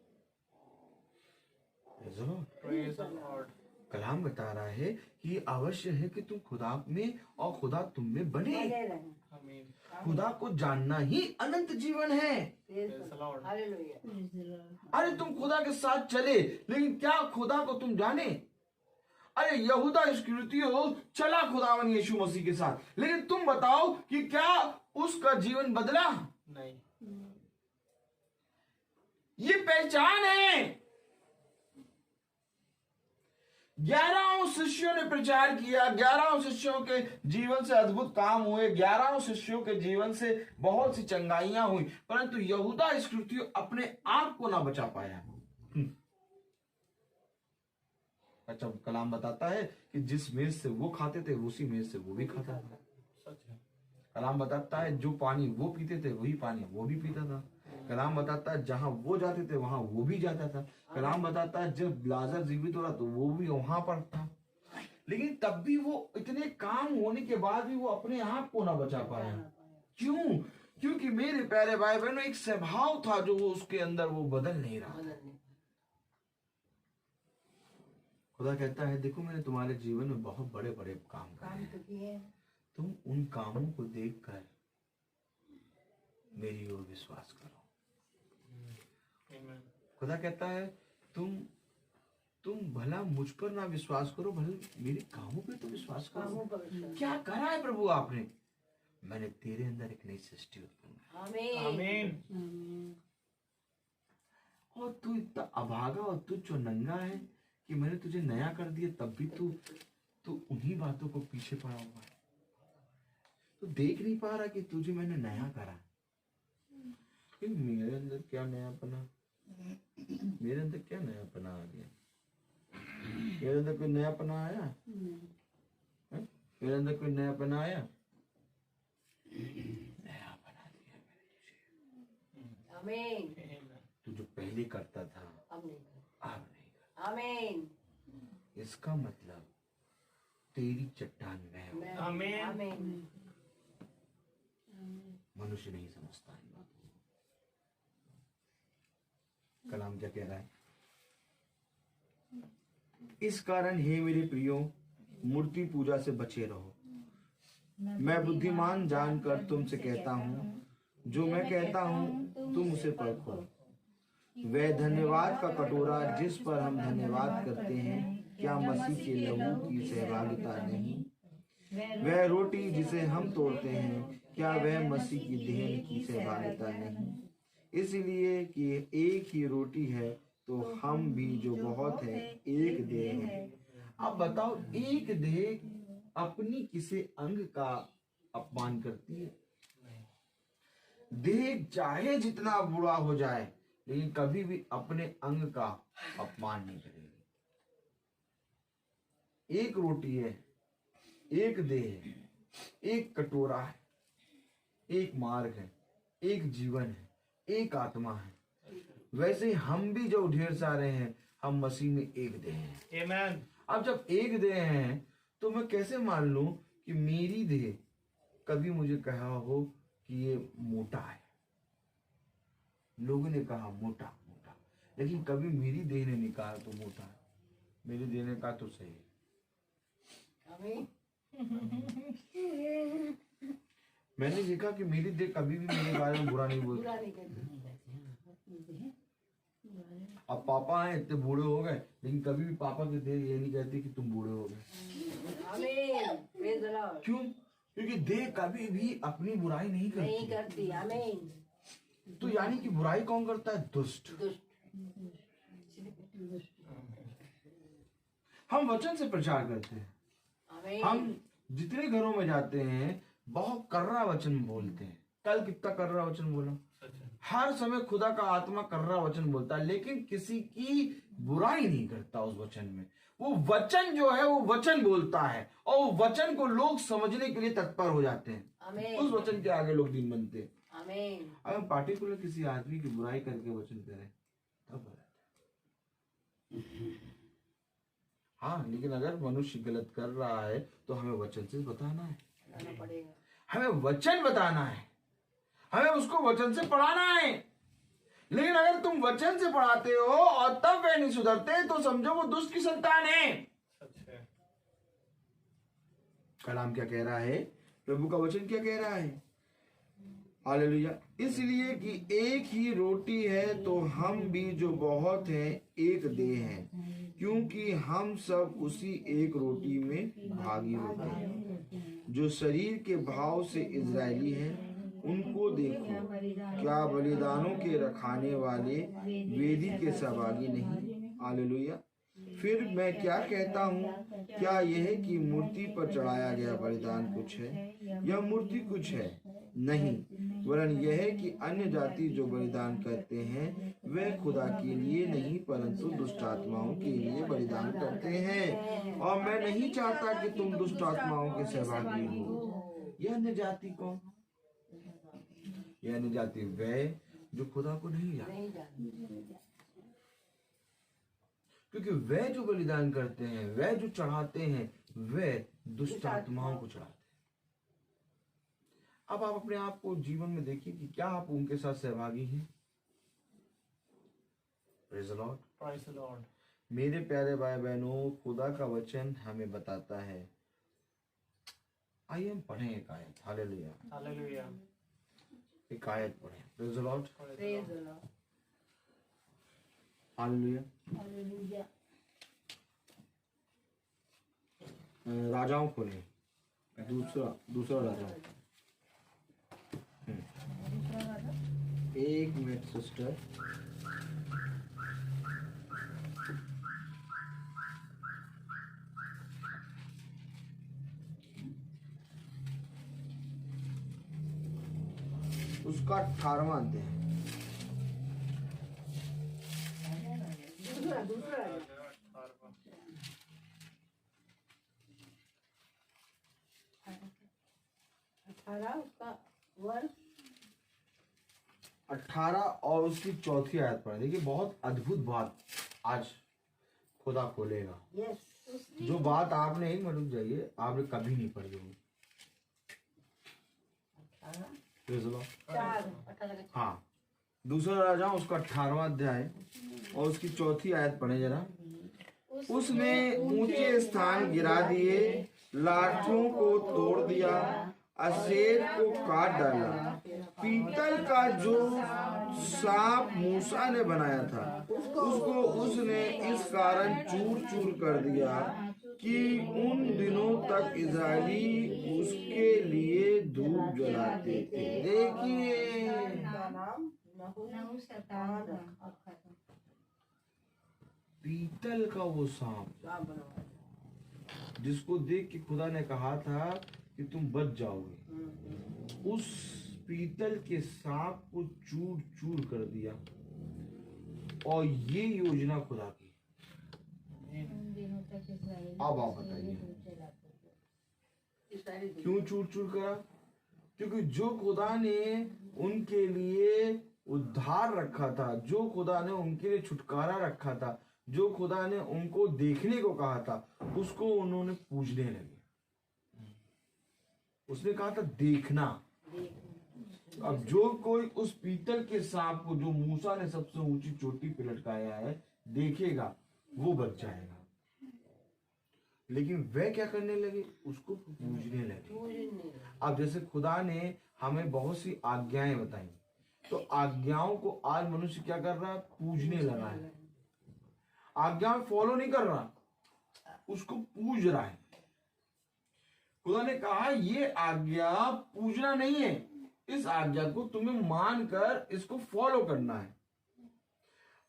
Praise the Lord. कलाम बता रहा है कि अवश्य है कि तुम खुदा में और खुदा तुम में बने। आमीन। खुदा को जानना ही अनंत जीवन है। Praise the Lord. अरे तुम खुदा के साथ चले, लेकिन क्या खुदा को तुम जाने? अरे यहूदा इस्करियोती चला खुदावन यीशु मसीह के साथ, लेकिन तुम बताओ कि क्या उसका जीवन बदला? नहीं। ये पहचान है। 11 शिष्यों ने प्रचार किया, 11 शिष्यों के जीवन से अद्भुत काम हुए, 11 शिष्यों के जीवन से बहुत सी चंगाइयां हुई, परंतु यहूदा इस्करियोती अपने आप को ना बचा पाया। अच्छा, कलाम बताता है कि जिस मेज से वो खाते थे उसी मेज से वो भी खाता था। सच है। कलाम बताता है जो पानी वो पीते थे वही पानी वो भी पीता था। कलाम बताता है जहां वो जाते थे वहां वो भी जाता था। कलाम बताता है जब लाजर जीवित हो रहा तो वो भी वहां पर था। लेकिन तब भी वो इतने काम होने के बाद भी वो अपने आप को ना बचा पाया। क्यों? क्योंकि मेरे प्यारे भाई बहनों, एक स्वभाव था जो वो उसके अंदर वो बदल नहीं रहा। खुदा कहता है देखो मैंने तुम्हारे जीवन में बहुत बड़े बड़े काम किए हैं, तुम उन कामों को देखकर मेरी ओर विश्वास करो। खुदा कहता है तुम भला मुझ पर ना विश्वास करो, भले मेरे कामों पे तो विश्वास करो। क्या करा है प्रभु आपने? मैंने तेरे अंदर एक नई सृष्टि उत्पन्न की। आमीन। और तू इतना अभागा और तुझ जो नंगा है कि मैंने तुझे नया कर दिया, तब भी तू उन्हीं बातों को पीछे पड़ा हुआ है। तू देख नहीं पा रहा कि तुझे मैंने नया करा। मेरे अंदर क्या नयापना, मेरे अंदर क्या नयापना आ गया? मेरे अंदर कोई नयापना आया? मेरे अंदर कोई नयापना आया? नयापना दिया मैंने तुझे। तू जो पहले करता था अब नहीं करता। आमीन। इसका मतलब तेरी चट्टान मैं हूं। आमीन। मनुष्य नहीं समझता इन बातों को। कलाम क्या कह रहा है? इस कारण हे मेरे प्रियो, मूर्ति पूजा से बचे रहो। मैं बुद्धिमान जानकर तुमसे कहता हूँ, जो मैं कहता हूँ तुम उसे परखो। वह धन्यवाद का कटोरा जिस पर हम धन्यवाद करते हैं, क्या मसीह के लहू की सहभागिता नहीं? वह रोटी जिसे हम तोड़ते हैं, क्या वह मसीह की देह की सहभागिता नहीं? इसलिए कि एक ही रोटी है तो हम भी जो बहुत है एक देह है। अब बताओ, एक देह अपनी किसी अंग का अपमान करती है? देह चाहे जितना बुरा हो जाए लेकिन कभी भी अपने अंग का अपमान नहीं करेगी। एक रोटी है, एक देह है, एक कटोरा है, एक मार्ग है, एक जीवन है, एक आत्मा है। वैसे ही हम भी जो ढेर सारे हैं, हम मसीह में एक देह हैं। आमीन। अब जब एक देह हैं तो मैं कैसे मान लूं कि मेरी देह कभी मुझे कहा हो कि ये मोटा है? लोगों ने कहा मोटा मोटा, लेकिन कभी मेरी देह ने नहीं कहा तो मोटा है। मेरे देने का तो सही है। आमीन। मैंने देखा कि मेरी देह कभी भी मेरे बारे में बुरा नहीं बोलती। बुरा नहीं करती। अब पापा हैं, इतने बूढ़े हो गए, लेकिन कभी भी पापा की देह ये नहीं कहती कि तुम बूढ़े हो गए। आमीन। Praise the Lord. क्यों? क्योंकि देह कभी भी अपनी बुराई नहीं नहीं करती। करती। आमीन। तो यानी कि बुराई कौन करता है? दुष्ट। दुष्ट। हम वचन से प्रचार करते हैं। आमीन। हम जितने घरों में जाते हैं बहुत कर्रा वचन बोलते हैं। कल कितना कर्रा वचन बोला? हर समय खुदा का आत्मा कर्रा वचन बोलता है, लेकिन किसी की बुराई नहीं करता उस वचन में। वो वचन जो है वो वचन बोलता है और वो वचन को लोग समझने के लिए तत्पर हो जाते हैं। आमीन। उस वचन के आगे लोग दिन बनते हैं। आमीन। अगर पार्टिकुलर किसी आदमी की बुराई करके वचन करें तब हो जाता है। हाँ, लेकिन अगर मनुष्य गलत कर रहा है तो हमें वचन से बताना है, बताना पड़ेगा। हमें वचन बताना है, हमें उसको वचन से पढ़ाना है। लेकिन अगर तुम वचन से पढ़ाते हो और तब वे नहीं सुधरते तो समझो वो दुष्ट की संतान है। कलाम क्या कह रहा है? प्रभु का वचन क्या कह रहा है? हालेलुया। इसलिए कि एक ही रोटी है तो हम भी जो बहुत हैं एक देह हैं, क्योंकि हम सब उसी एक रोटी में भागी होते हैं। जो शरीर के भाव से इजरायली हैं उनको देखो, क्या बलिदानों के रखाने वाले वेदी के सहभागी नहीं? हालेलुया। फिर मैं क्या कहता हूँ? क्या यह कि मूर्ति पर चढ़ाया गया बलिदान कुछ है या मूर्ति कुछ है? नहीं, वरन यह है कि अन्य जाति जो बलिदान करते हैं वे खुदा के लिए नहीं परंतु दुष्ट आत्माओं के लिए बलिदान करते हैं। और मैं नहीं चाहता कि तुम दुष्ट आत्माओं के सहभागी हो। यह अन्य जाति कौन? यह अन्य जाति वे जो खुदा को नहीं जानते, क्योंकि वे जो बलिदान करते हैं, वे जो चढ़ाते हैं, वे दुष्ट आत्माओं को चढ़ाते हैं। अब आप अपने आप को जीवन में देखिए कि क्या आप उनके साथ सहभागी हैं। Praise the Lord. Praise the Lord. मेरे प्यारे भाई बहनों, खुदा का वचन हमें बताता है। आइए हम पढ़ें एक आयत। हालेलुया। हालेलुया। एक आयत पढ़ें। Praise the Lord. Praise the Lord. Hallelujah. Hallelujah. राजाओं खोलें, दूसरा राजा। एक मिनट सिस्टर। उसका 18वां अध्याय। दूसरा 18 उसका वर्ष 18 और उसकी चौथी आयत पढ़े। देखिए बहुत अद्भुत बात आज खुदा खोलेगा। यस। जो बात आपने एक मिनट रुक जाइए, आपने कभी नहीं पढ़ी होगी। 18 हाँ, दूसरा राजा उसका 18वां अध्याय और उसकी चौथी आयत पढ़े जरा। उसने ऊंचे स्थान गिरा दिए, लाठों को तोड़ दिया, अशेर को काट डाला। पीतल का जो सांप मूसा ने बनाया था उसको उसने इस कारण चूर चूर कर दिया कि उन दिनों तक इजरायली उसके लिए धूप जलाते थे। देखिए पीतल का वो सांप जिसको देख के खुदा ने कहा था कि तुम बच जाओगे, उस पीतल के सांप को चूर चूर कर दिया। और ये योजना खुदा की। अब आप बताइए क्यों चूर चूर करा? क्योंकि जो खुदा ने उनके लिए उद्धार रखा था, जो खुदा ने उनके लिए छुटकारा रखा था, जो खुदा ने उनको देखने को कहा था, उसको उन्होंने पूजने लगे। उसने कहा था देखना। अब जो कोई उस पीतल के सांप को जो मूसा ने सबसे ऊंची चोटी पे लटकाया है देखेगा, वो बच जाएगा। लेकिन वे क्या करने लगे, उसको पूजने लगे। अब जैसे खुदा ने हमें बहुत सी आज्ञाएं बताई, तो आज्ञाओं को आज मनुष्य क्या कर रहा है, पूजने लगा है। आज्ञा फॉलो नहीं कर रहा, उसको पूज रहा है। खुदा ने कहा ये आज्ञा पूजना नहीं है, इस आज्ञा को तुम्हें मानकर इसको फॉलो करना है।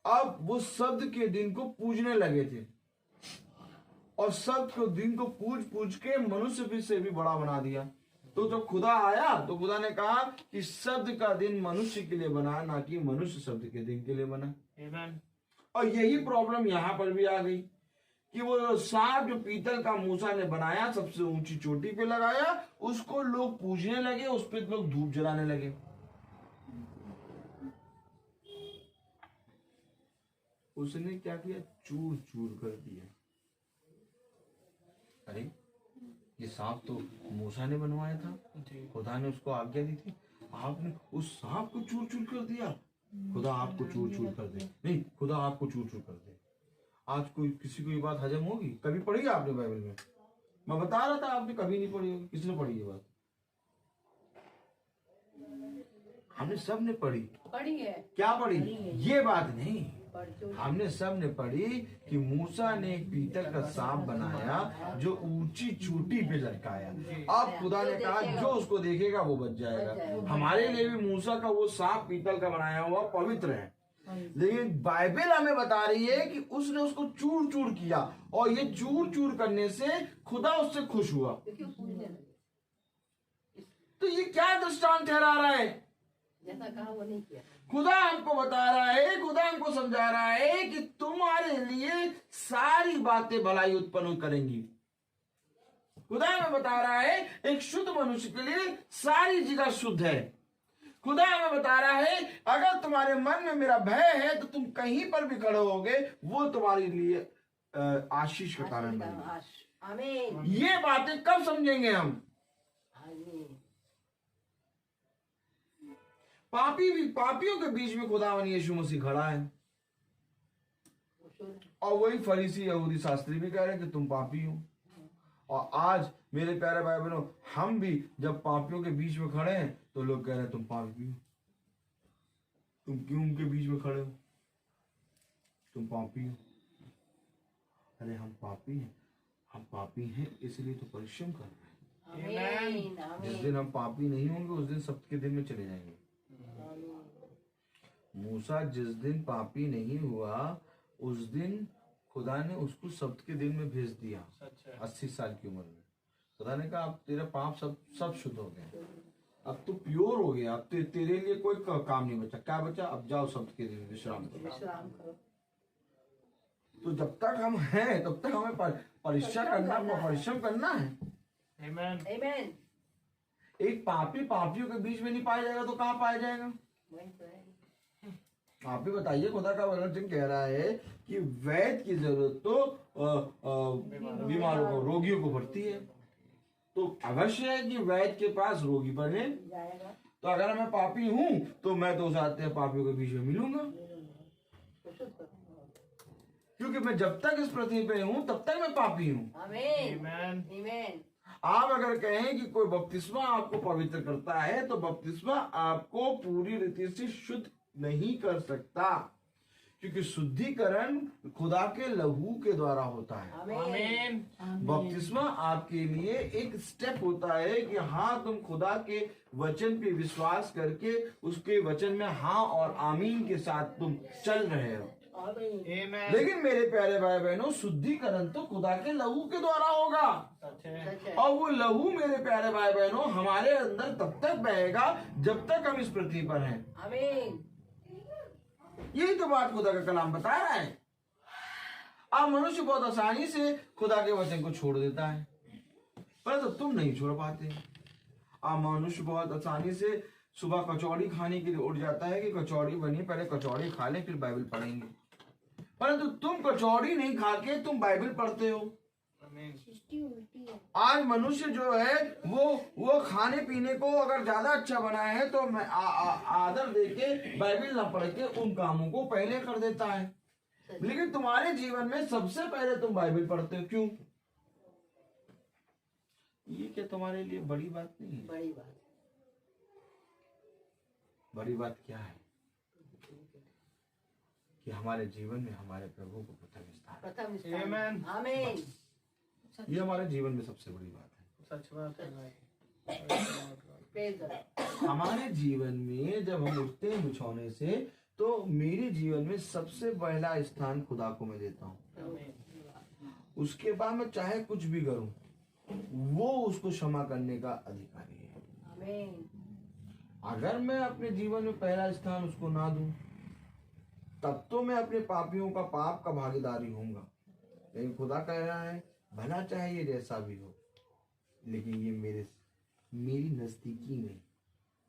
अब वो शब्द के दिन को पूजने लगे थे, और शब्द को दिन को पूज पूज के मनुष्य भी से भी बड़ा बना दिया। तो जब खुदा आया तो खुदा ने कहा कि शब्द का दिन मनुष्य के लिए बना, ना कि मनुष्य शब्द के दिन के लिए बना। Amen. और यही प्रॉब्लम यहाँ पर भी आ गई कि वो सांप जो पीतल का मूसा ने बनाया, सबसे ऊंची चोटी पे लगाया, उसको लोग पूजने लगे, उस पर लोग धूप जलाने लगे। उसने क्या किया, चूर चूर कर दिया। अरे ये सांप तो मूसा ने बनवाया था, खुदा ने उसको आज्ञा दी थी, आपने उस सांप को चूर चूर कर दिया। खुदा आपको चूर चूर कर दे, नहीं खुदा आपको चूर चूर कर दे। आज कोई किसी को ये बात हजम होगी? कभी पढ़ी आपने बाइबल में? मैं बता रहा था, आपने कभी नहीं पढ़ी होगी। किसने पढ़ी ये बात? हमने सब ने पढ़ी है। क्या पढ़ी? ये बात नहीं, हमने सब ने पढ़ी कि मूसा ने एक पीतल का सांप बनाया जो ऊंची चोटी पे लटकाया। अब खुदा ने कहा जो उसको देखेगा वो बच जाएगा। हमारे लिए भी मूसा का वो सांप पीतल का बनाया हुआ पवित्र है, लेकिन बाइबल हमें बता रही है कि उसने उसको चूर चूर किया, और ये चूर चूर करने से खुदा उससे खुश हुआ। तो ये क्या दृष्टांत ठहरा रहा है? जैसा कहा वो नहीं किया। खुदा हमको बता रहा है, खुदा हमको समझा रहा है कि तुम्हारे लिए सारी बातें भलाई उत्पन्न करेंगी। खुदा हमें बता रहा है एक शुद्ध मनुष्य के लिए सारी जगह शुद्ध है। खुदा हमें बता रहा है अगर तुम्हारे मन में मेरा भय है तो तुम कहीं पर भी खड़े होगे, वो तुम्हारे लिए आशीष का कारण बनेगा। आमीन। ये बातें कब समझेंगे हम? पापियों के बीच में खुदावन यीशु मसीह खड़ा है, और वही फरीसी यहूदी शास्त्री भी कह रहे हैं कि तुम पापी हो। और आज मेरे प्यारे भाई बहनों, हम भी जब पापियों के बीच में खड़े हैं तो लोग कह रहे हैं तुम पापी हो। तुम क्यों उनके बीच में खड़े हो? तुम पापी हो। अरे हम पापी हैं इसलिए तो परिश्रम कर रहे हैं। जिस दिन हम पापी नहीं होंगे उस दिन सब्त के दिन में चले जाएंगे। मूसा जिस दिन पापी नहीं हुआ उस दिन खुदा ने उसको सब्त के दिन में भेज दिया। 80 साल की उम्र में खुदा ने कहा अब तेरा पाप सब शुद्ध हो गया, अब तू प्योर हो गया, अब तेरे लिए कोई काम नहीं बचा। क्या बचा? अब जाओ सब्त के दिन में विश्राम करो। तो जब तक हम हैं तब तक हमें परिश्रम करना है। आमीन। एक पापी पापियों के बीच में नहीं पाया जाएगा तो कहाँ पाया जाएगा? आप भी बताइए। खुदा का वचन कह रहा है कि वैद्य की जरूरत तो बीमारों को, रोगियों को पड़ती है। तो अवश्य है कि वैद्य के पास रोगी बने। तो अगर मैं पापी हूं तो मैं तो जाते पापियों के बीच में मिलूंगा, क्योंकि मैं जब तक इस पृथ्वी पे हूं तब तक मैं पापी हूं। आमीन। आप अगर कहें कि कोई बपतिस्मा आपको पवित्र करता है तो बपतिस्मा आपको पूरी रीति से शुद्ध नहीं कर सकता, क्योंकि शुद्धिकरण खुदा के लहू के द्वारा होता है। आमीन। बपतिस्मा आपके लिए एक स्टेप होता है कि हाँ तुम खुदा के वचन पे विश्वास करके उसके वचन में हाँ और आमीन के साथ तुम चल रहे हो। लेकिन मेरे प्यारे भाई बहनों, शुद्धिकरण तो खुदा के लहू के द्वारा होगा, और वो लहू मेरे प्यारे भाई बहनों हमारे अंदर तब तक बहेगा जब तक हम इस पृथ्वी पर हैं। आमीन। यही तो बात खुदा का कलाम बता रहा है। अब मनुष्य बहुत आसानी से खुदा के वचन को छोड़ देता है, परंतु तुम नहीं छोड़ पाते। अब मनुष्य बहुत आसानी से सुबह कचौड़ी खाने के लिए उठ जाता है कि कचौड़ी बनी, पहले कचौड़ी खा ले फिर बाइबल पढ़ेंगे, परंतु तुम कचौड़ी नहीं खा के तुम बाइबल पढ़ते हो। आज मनुष्य जो है वो खाने पीने को अगर ज्यादा अच्छा बनाए है तो मैं आदर देके बाइबल ना पढ़ के उन कामों को पहले कर देता है। लेकिन तुम्हारे जीवन में सबसे पहले तुम बाइबल पढ़ते हो। क्यों? ये क्या तुम्हारे लिए बड़ी बात नहीं है? बड़ी बात है। बड़ी बात क्या है कि हमारे जीवन में हमारे प्रभु को प्रथम स्थान, प्रथम स्थान। Amen. आमीन। ये हमारे जीवन में सबसे बड़ी बात है। सच बात है भाई। Praise the Lord. हमारे जीवन में जब हम उठते हैं बिछौने से, तो मेरे जीवन में सबसे पहला स्थान खुदा को मैं देता हूँ। उसके बाद मैं चाहे कुछ भी करूं, वो उसको क्षमा करने का अधिकारी है। आमीन। अगर मैं अपने जीवन में पहला स्थान उसको ना दूं, तब तो मैं अपने पापियों का पाप का भागीदारी होऊंगा। लेकिन खुदा कह रहा है, भला चाहे ये जैसा भी हो, लेकिन ये मेरी नजदीकी में,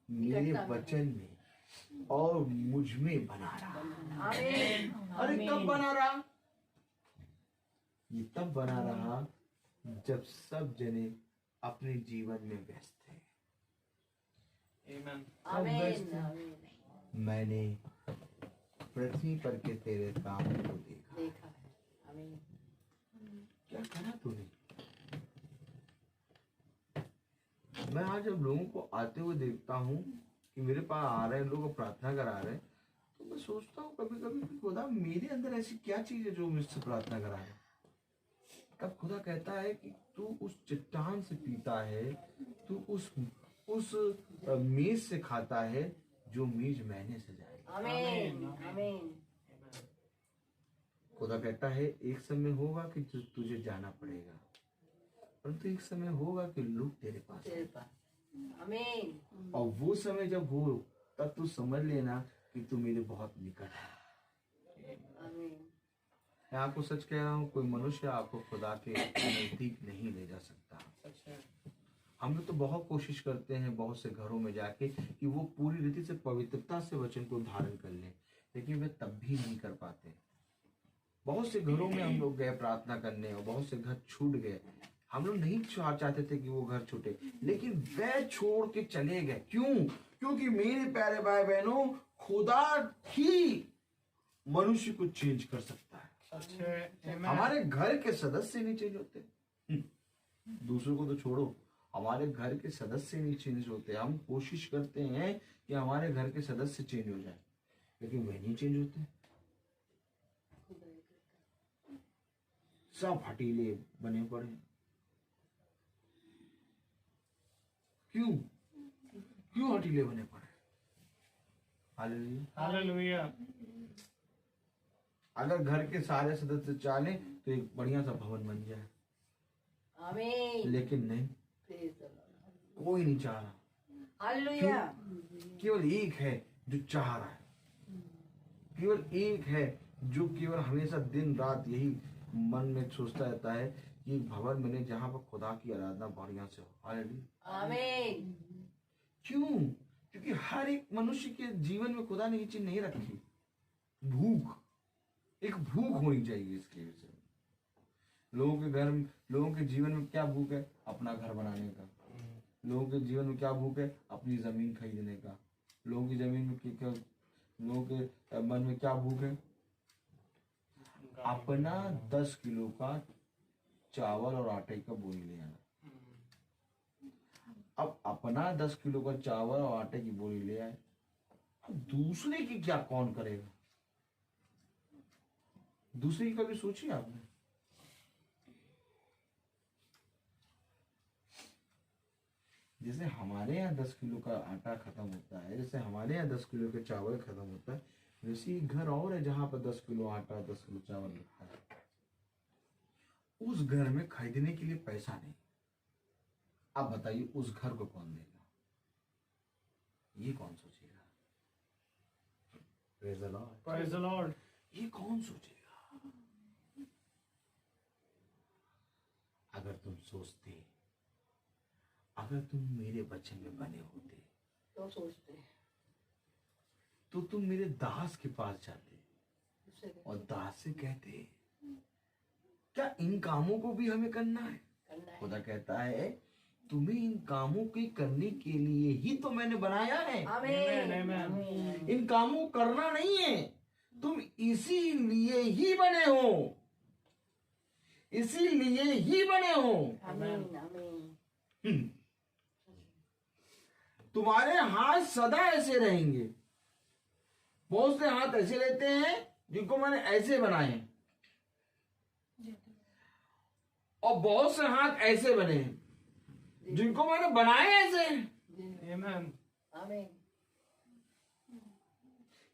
मेरे वचन में और मुझ में बना रहा। आमीन। अरे कब बना रहा? ये तब बना रहा जब सब जने अपने जीवन में व्यस्त थे। Amen. आमीन। आमीन। मैंने पृथ्वी पर के तेरे काम को देखा। देखा है। आमीन। क्या करा तूने? मैं आज जब लोगों को आते हुए देखता हूँ कि मेरे पास आ रहे हैं लोग, प्रार्थना करा रहे हैं, तो मैं सोचता हूँ कभी कभी कि खुदा मेरे अंदर ऐसी क्या चीज है जो मुझसे प्रार्थना करा है। तब खुदा कहता है कि तू उस चट्टान से पीता है, तू उस मेज से खाता है जो मेज मैंने सजाई। आमीन। आमीन। खुदा कहता है एक समय होगा कि तुझे जाना पड़ेगा, परंतु एक समय होगा कि लोग तेरे पास तेरे पास। आमीन। और वो समय जब हो, तब तू समझ लेना कि तू मेरे बहुत निकट है। आमीन। मैं आपको सच कह रहा हूँ, कोई मनुष्य आपको खुदा के नजदीक नहीं ले जा सकता। सच है। हम लोग तो बहुत कोशिश करते हैं बहुत से घरों में जाके कि वो पूरी रीति से पवित्रता से वचन को धारण कर लें, लेकिन वे तब भी नहीं कर पाते। बहुत से घरों में हम लोग गए प्रार्थना करने और बहुत से घर छूट गए। हम लोग नहीं चाहते थे कि वो घर छूटे, लेकिन वे छोड़ के चले गए। क्यों? क्योंकि मेरे प्यारे भाई बहनों, खुदा ही मनुष्य को चेंज कर सकता है। सच है। Amen. हमारे घर के सदस्य नहीं चेंज होते, दूसरों को तो छोड़ो, हमारे घर के सदस्य नहीं चेंज होते। हम कोशिश करते हैं कि हमारे घर के सदस्य चेंज हो जाए, लेकिन वे नहीं चेंज होते। सब हटीले बने पड़े। क्यों? क्यों हटीले बने पड़े? हालेलुया। हालेलुया। अगर घर के सारे सदस्य चाहे तो एक बढ़िया सा भवन बन जाए, आमीन। लेकिन नहीं, Praise the Lord. कोई नहीं चाह रहा। हालेलुया। केवल एक है जो चाह रहा है, केवल एक है जो केवल हमेशा दिन रात यही मन में सोचता रहता है कि भवन बने जहां पर खुदा की आराधना बढ़िया से हो। हालेलुया। आमीन। क्यों? क्योंकि हर एक मनुष्य के जीवन में खुदा ने ये चीज नहीं रखी। भूख, एक भूख होनी चाहिए इसके विषय में। लोगों के जीवन में क्या भूख है? अपना घर बनाने का। लोगों के जीवन में क्या भूख है? अपनी जमीन खरीदने का। लोगों की जमीन में क्या, लोगों के मन में क्या भूख है? अपना 10 किलो का चावल और आटे का बोरी ले आना। अब अपना 10 किलो का चावल और आटे की बोरी ले आए, अब दूसरे की क्या कौन करेगा? दूसरे की कभी सोचिए आपने? जैसे हमारे यहाँ 10 किलो का आटा खत्म होता है, जैसे हमारे यहाँ 10 किलो के चावल खत्म होता है, वैसे ही घर और है जहां पर 10 किलो आटा 10 किलो चावल रखा है। उस घर में खरीदने के लिए पैसा नहीं। अब बताइए उस घर को कौन देगा? ये कौन सोचेगा? Praise the Lord. Praise the Lord. ये कौन सोचेगा? अगर तुम सोचते, अगर तुम मेरे वचन में बने होते, तो सोचते हैं तो तुम मेरे दास के पास जाते उससे और दास से कहते, क्या इन कामों को भी हमें करना है? करना है। खुदा कहता है, तुम्हें इन कामों के करने के लिए ही तो मैंने बनाया है। आमीन। Amen. आमीन। इन कामों को करना नहीं है, तुम इसीलिए ही बने हो, इसीलिए ही बने हो। आमीन। आमीन। तुम्हारे हाथ सदा ऐसे रहेंगे। बहुत से हाथ ऐसे रहते हैं जिनको मैंने ऐसे बनाए हैं, और बहुत से हाथ ऐसे बने हैं जिनको मैंने बनाए ऐसे हैं। Amen. आमीन।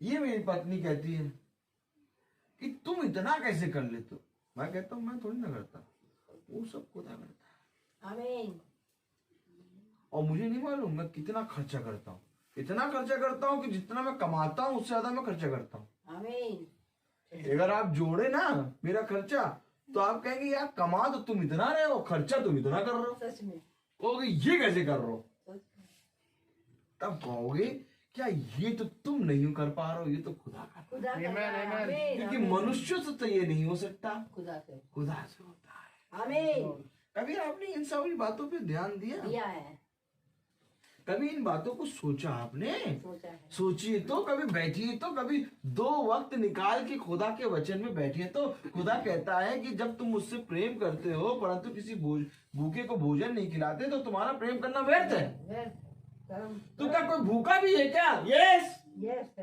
ये मेरी पत्नी कहती है कि तुम इतना कैसे कर लेते हो। मैं कहता हूं मैं थोड़ी ना करता, वो सब खुदा करता है। आमीन। और मुझे नहीं मालूम मैं कितना खर्चा करता हूँ। इतना खर्चा करता हूँ कि जितना मैं कमाता हूँ उससे ज्यादा मैं खर्चा करता हूँ। आमीन। अगर आप जोड़े ना मेरा खर्चा, तो आप कहेंगे यार कमा तो तुम इतना रहे हो, खर्चा तुम इतना कर रहे हो, सच में। कहोगे ये कैसे कर रहे हो। सच में। तब कहोगे क्या ये तो तुम नहीं कर पा रहे हो, ये तो खुदा का। खुदा Amen, का। amen. आमीन। क्योंकि आमीन। मनुष्य से तो ये नहीं हो सकता, खुदा से। खुदा से होता है। आमीन। कभी आपने इन सभी बातों पे ध्यान दिया? दिया है। कभी इन बातों को सोचा आपने? सोचा है। सोचिए तो, कभी बैठिए तो, कभी 2 वक्त निकाल के खुदा के वचन में बैठिए तो। खुदा कहता है कि जब तुम मुझसे प्रेम करते हो परंतु किसी भूखे को भोजन नहीं खिलाते तो तुम्हारा प्रेम करना व्यर्थ है। तो क्या कोई भूखा भी है क्या? Yes, yes.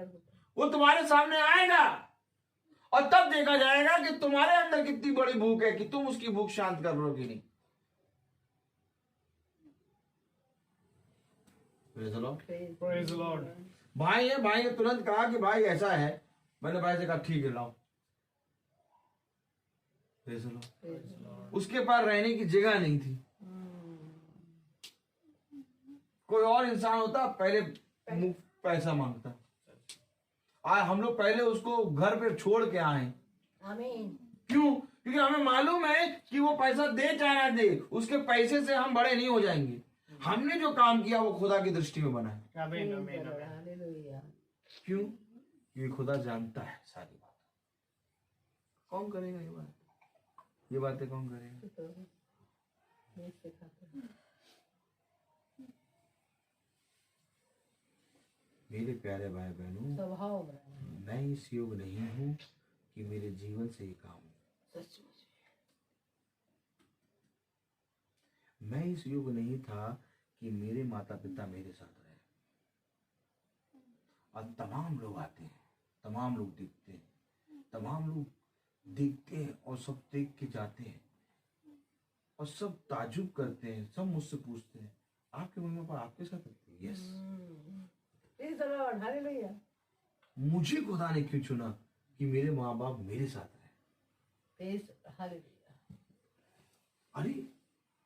वो तुम्हारे सामने आएगा और तब देखा जाएगा कि तुम्हारे अंदर कितनी बड़ी भूख है कि तुम उसकी भूख शांत कर लो कि नहीं। Praise the Lord. भाई ने तुरंत कहा कि भाई ऐसा है। मैंने भाई से कहा ठीक है लाओ। Praise the Lord. उसके पास रहने की जगह नहीं थी। कोई और इंसान होता पहले पैसा मांगता। आज हम लोग पहले उसको घर पे छोड़ के आए। आमीन। क्यों? क्योंकि हमें मालूम है कि वो पैसा दे चाहे ना दे, उसके पैसे से हम बड़े नहीं हो जाएंगे। हमने जो काम किया वो खुदा की दृष्टि में बना है। Amen. Amen. Amen. हालेलुया। क्यों? क्योंकि खुदा जानता है सारी बात। कौन करेगा ये बात? ये बातें कौन करेगा? मेरे प्यारे भाई बहनों, स्वभाव बनाना। मैं इस योग नहीं हूँ कि मेरे जीवन से ये काम हो। सचमुच। मैं इस योग नहीं था कि मेरे माता पिता मेरे साथ रहे। और तमाम लोग आते हैं, तमाम लोग देखते हैं, तमाम लोग देखते हैं और सब देख के जाते हैं और सब ताजुब करते हैं। सब मुझसे पूछते हैं आपके मम्मी पापा आपके साथ रहते हैं? Yes. Praise the Lord. Hallelujah. मुझे खुदा ने क्यों चुना कि मेरे माँ बाप मेरे साथ रहे? Praise hallelujah. अरे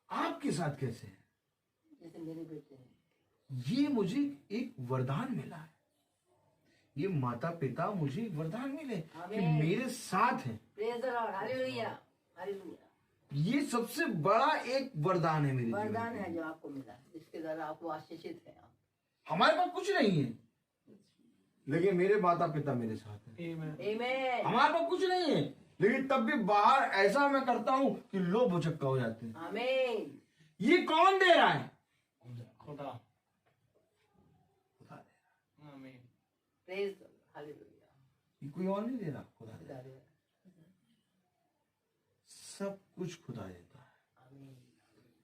आपके साथ कैसे है? जैसे मेरे बेटे हैं। ये मुझे एक वरदान मिला है। ये माता पिता मुझे एक वरदान मिले कि आमीन। मेरे साथ हैं। Praise the Lord. Hallelujah. Hallelujah. ये सबसे बड़ा एक वरदान है मेरे जीवन वरदान में। है जो आपको मिला, जिसके द्वारा आपको आशीषित है। आप हमारे पास कुछ नहीं है, लेकिन मेरे माता पिता मेरे साथ हैं। Amen. आमीन। हमारे पास कुछ नहीं है, लेकिन तब भी बाहर ऐसा मैं करता हूँ कि लोग भुचक्का हो जाते हैं। आमीन। ये कौन दे रहा है? खुदा. खुदा दे रहा है। Amen. Praise the Lord. Hallelujah. ये कोई और नहीं दे रहा, खुदा दे रहा है। सब कुछ खुदा देता है। आमीन।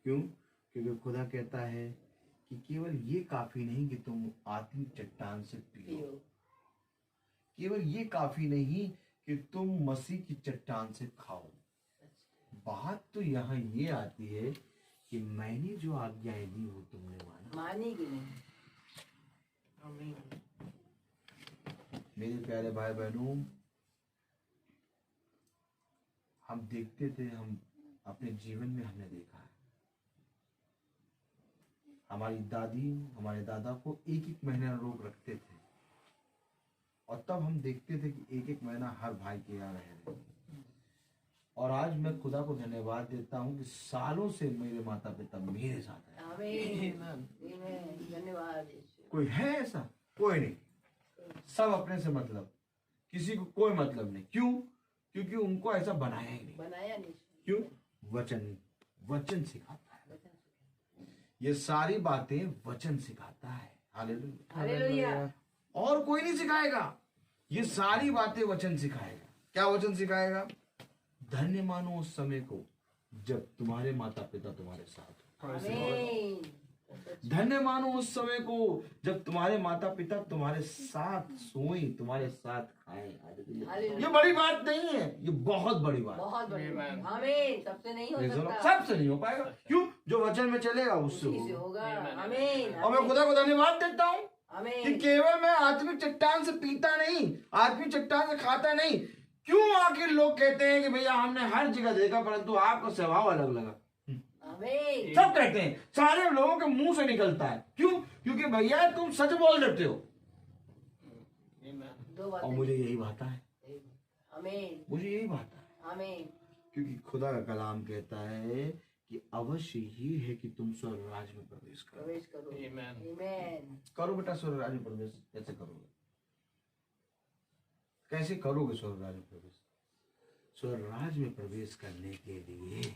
क्यों? क्योंकि खुदा कहता है कि केवल ये काफी नहीं कि तुम आत्मिक चट्टान से पियो, केवल ये काफी नहीं कि तुम मसीह की चट्टान से खाओ। बात तो यहाँ ये आती है कि मैंने जो आज्ञाएं दी वो तुमने मानी कि नहीं? Amen. मेरे प्यारे भाई बहनों, हम देखते थे, हम अपने जीवन में हमने देखा है, हमारी दादी हमारे दादा को 1-1 महीना रोक रखते थे और तब हम देखते थे कि 1-1 महीना हर भाई के यहाँ रहे। और आज मैं खुदा को धन्यवाद देता हूँ कि सालों से मेरे माता पिता मेरे साथ हैं। आमीन। आमीन। धन्यवाद यीशु। कोई है ऐसा? कोई नहीं। सब अपने से मतलब, किसी को कोई मतलब नहीं। क्यों? क्योंकि उनको ऐसा बनाया ही नहीं। बनाया नहीं। क्यों? वचन सिखाता है। ये सारी बातें वचन सिखाता है। हालेलुया। हालेलुया। और कोई नहीं सिखाएगा, ये सारी बातें वचन सिखाएगा। क्या वचन सिखाएगा? धन्य मानो उस समय को जब तुम्हारे माता पिता तुम्हारे साथ हो। आमीन। धन्य मानो उस समय को जब तुम्हारे माता पिता तुम्हारे साथ सोए, तुम्हारे साथ खाएं। हालेलुया। ये बड़ी बात नहीं है, ये बहुत बड़ी बात। बहुत बड़ी बात। आमीन। सबसे नहीं हो सकता, सबसे नहीं हो पाएगा। क्यों? जो वचन में चलेगा उससे उसी से होगा। होगा। आमीन। और मैं खुदा को धन्यवाद देता हूँ कि आमीन। केवल मैं आत्मिक चट्टान से पीता नहीं, आत्मिक चट्टान से खाता नहीं। क्यों आखिर लोग कहते हैं कि भैया हमने हर जगह देखा परंतु आपका स्वभाव अलग लगा। आमीन। सब कहते हैं, सारे लोगों के मुंह से निकलता है। क्यों? क्योंकि भैया तुम सच बोल देते हो। दो और बातें। मुझे यही भाता है, आमीन। मुझे यही भाता है। आमीन। क्योंकि खुदा का कलाम कहता है कि अवश्य ही है कि तुम स्वर्ग राज्य में प्रवेश करो। प्रवेश करो। आमीन। करो बेटा, स्वर्ग राज्य में प्रवेश कैसे करोगे? कैसे करोगे स्वर्ग राज्य में प्रवेश? स्वर्ग राज्य में प्रवेश करने के लिए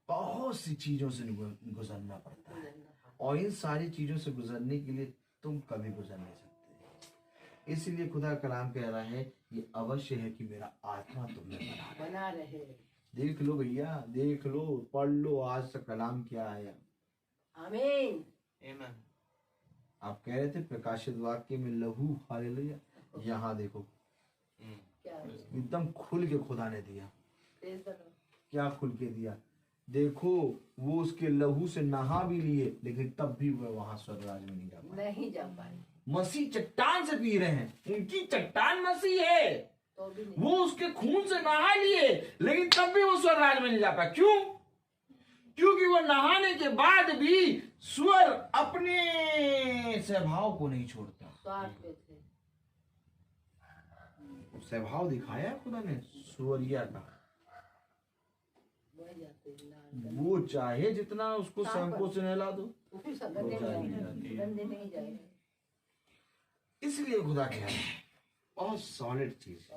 बहुत सी चीजों से गुजरना पड़ता है, और इन सारी चीजों से गुजरने के लिए तुम कभी गुजर नहीं सकते। इसलिए खुदा का कलाम कह रहा है ये अवश्य है कि मेरा आत्मा तुम में बना रहे। देख लो भैया, देख लो, पढ़ लो आज का कलाम क्या आया। आमीन। आप कह रहे थे प्रकाशित वाक्य में लहू, हालेलुया। यहाँ देखो क्या एकदम खुल के खुदा ने दिया। Praise the Lord. क्या खुल के दिया? देखो वो उसके लहू से नहा भी लिए, लेकिन तब भी वह वहां स्वर्ग राज्य में नहीं जा पाए। नहीं जा पाए मसीह चट्टान से पी रहे हैं, उनकी चट्टान मसीह है, तो भी नहीं। वो उसके खून से नहा लिए, लेकिन तब भी वो स्वर्ग राज्य में नहीं जा पाए। क्यों? क्योंकि वो नहाने के बाद भी स्वर अपने स्वभाव को नहीं छोड़ता। स्वार्थ पे थे। स्वभाव दिखाया खुदा ने सुअरिया का। वही जाते हैं, लाल वो चाहे जितना उसको शैम्पू से नहला दो, वो फिर गंदे में जाएंगे, गंदे में ही जाएंगे। इसलिए खुदा कह रहा है बहुत सॉलिड चीज,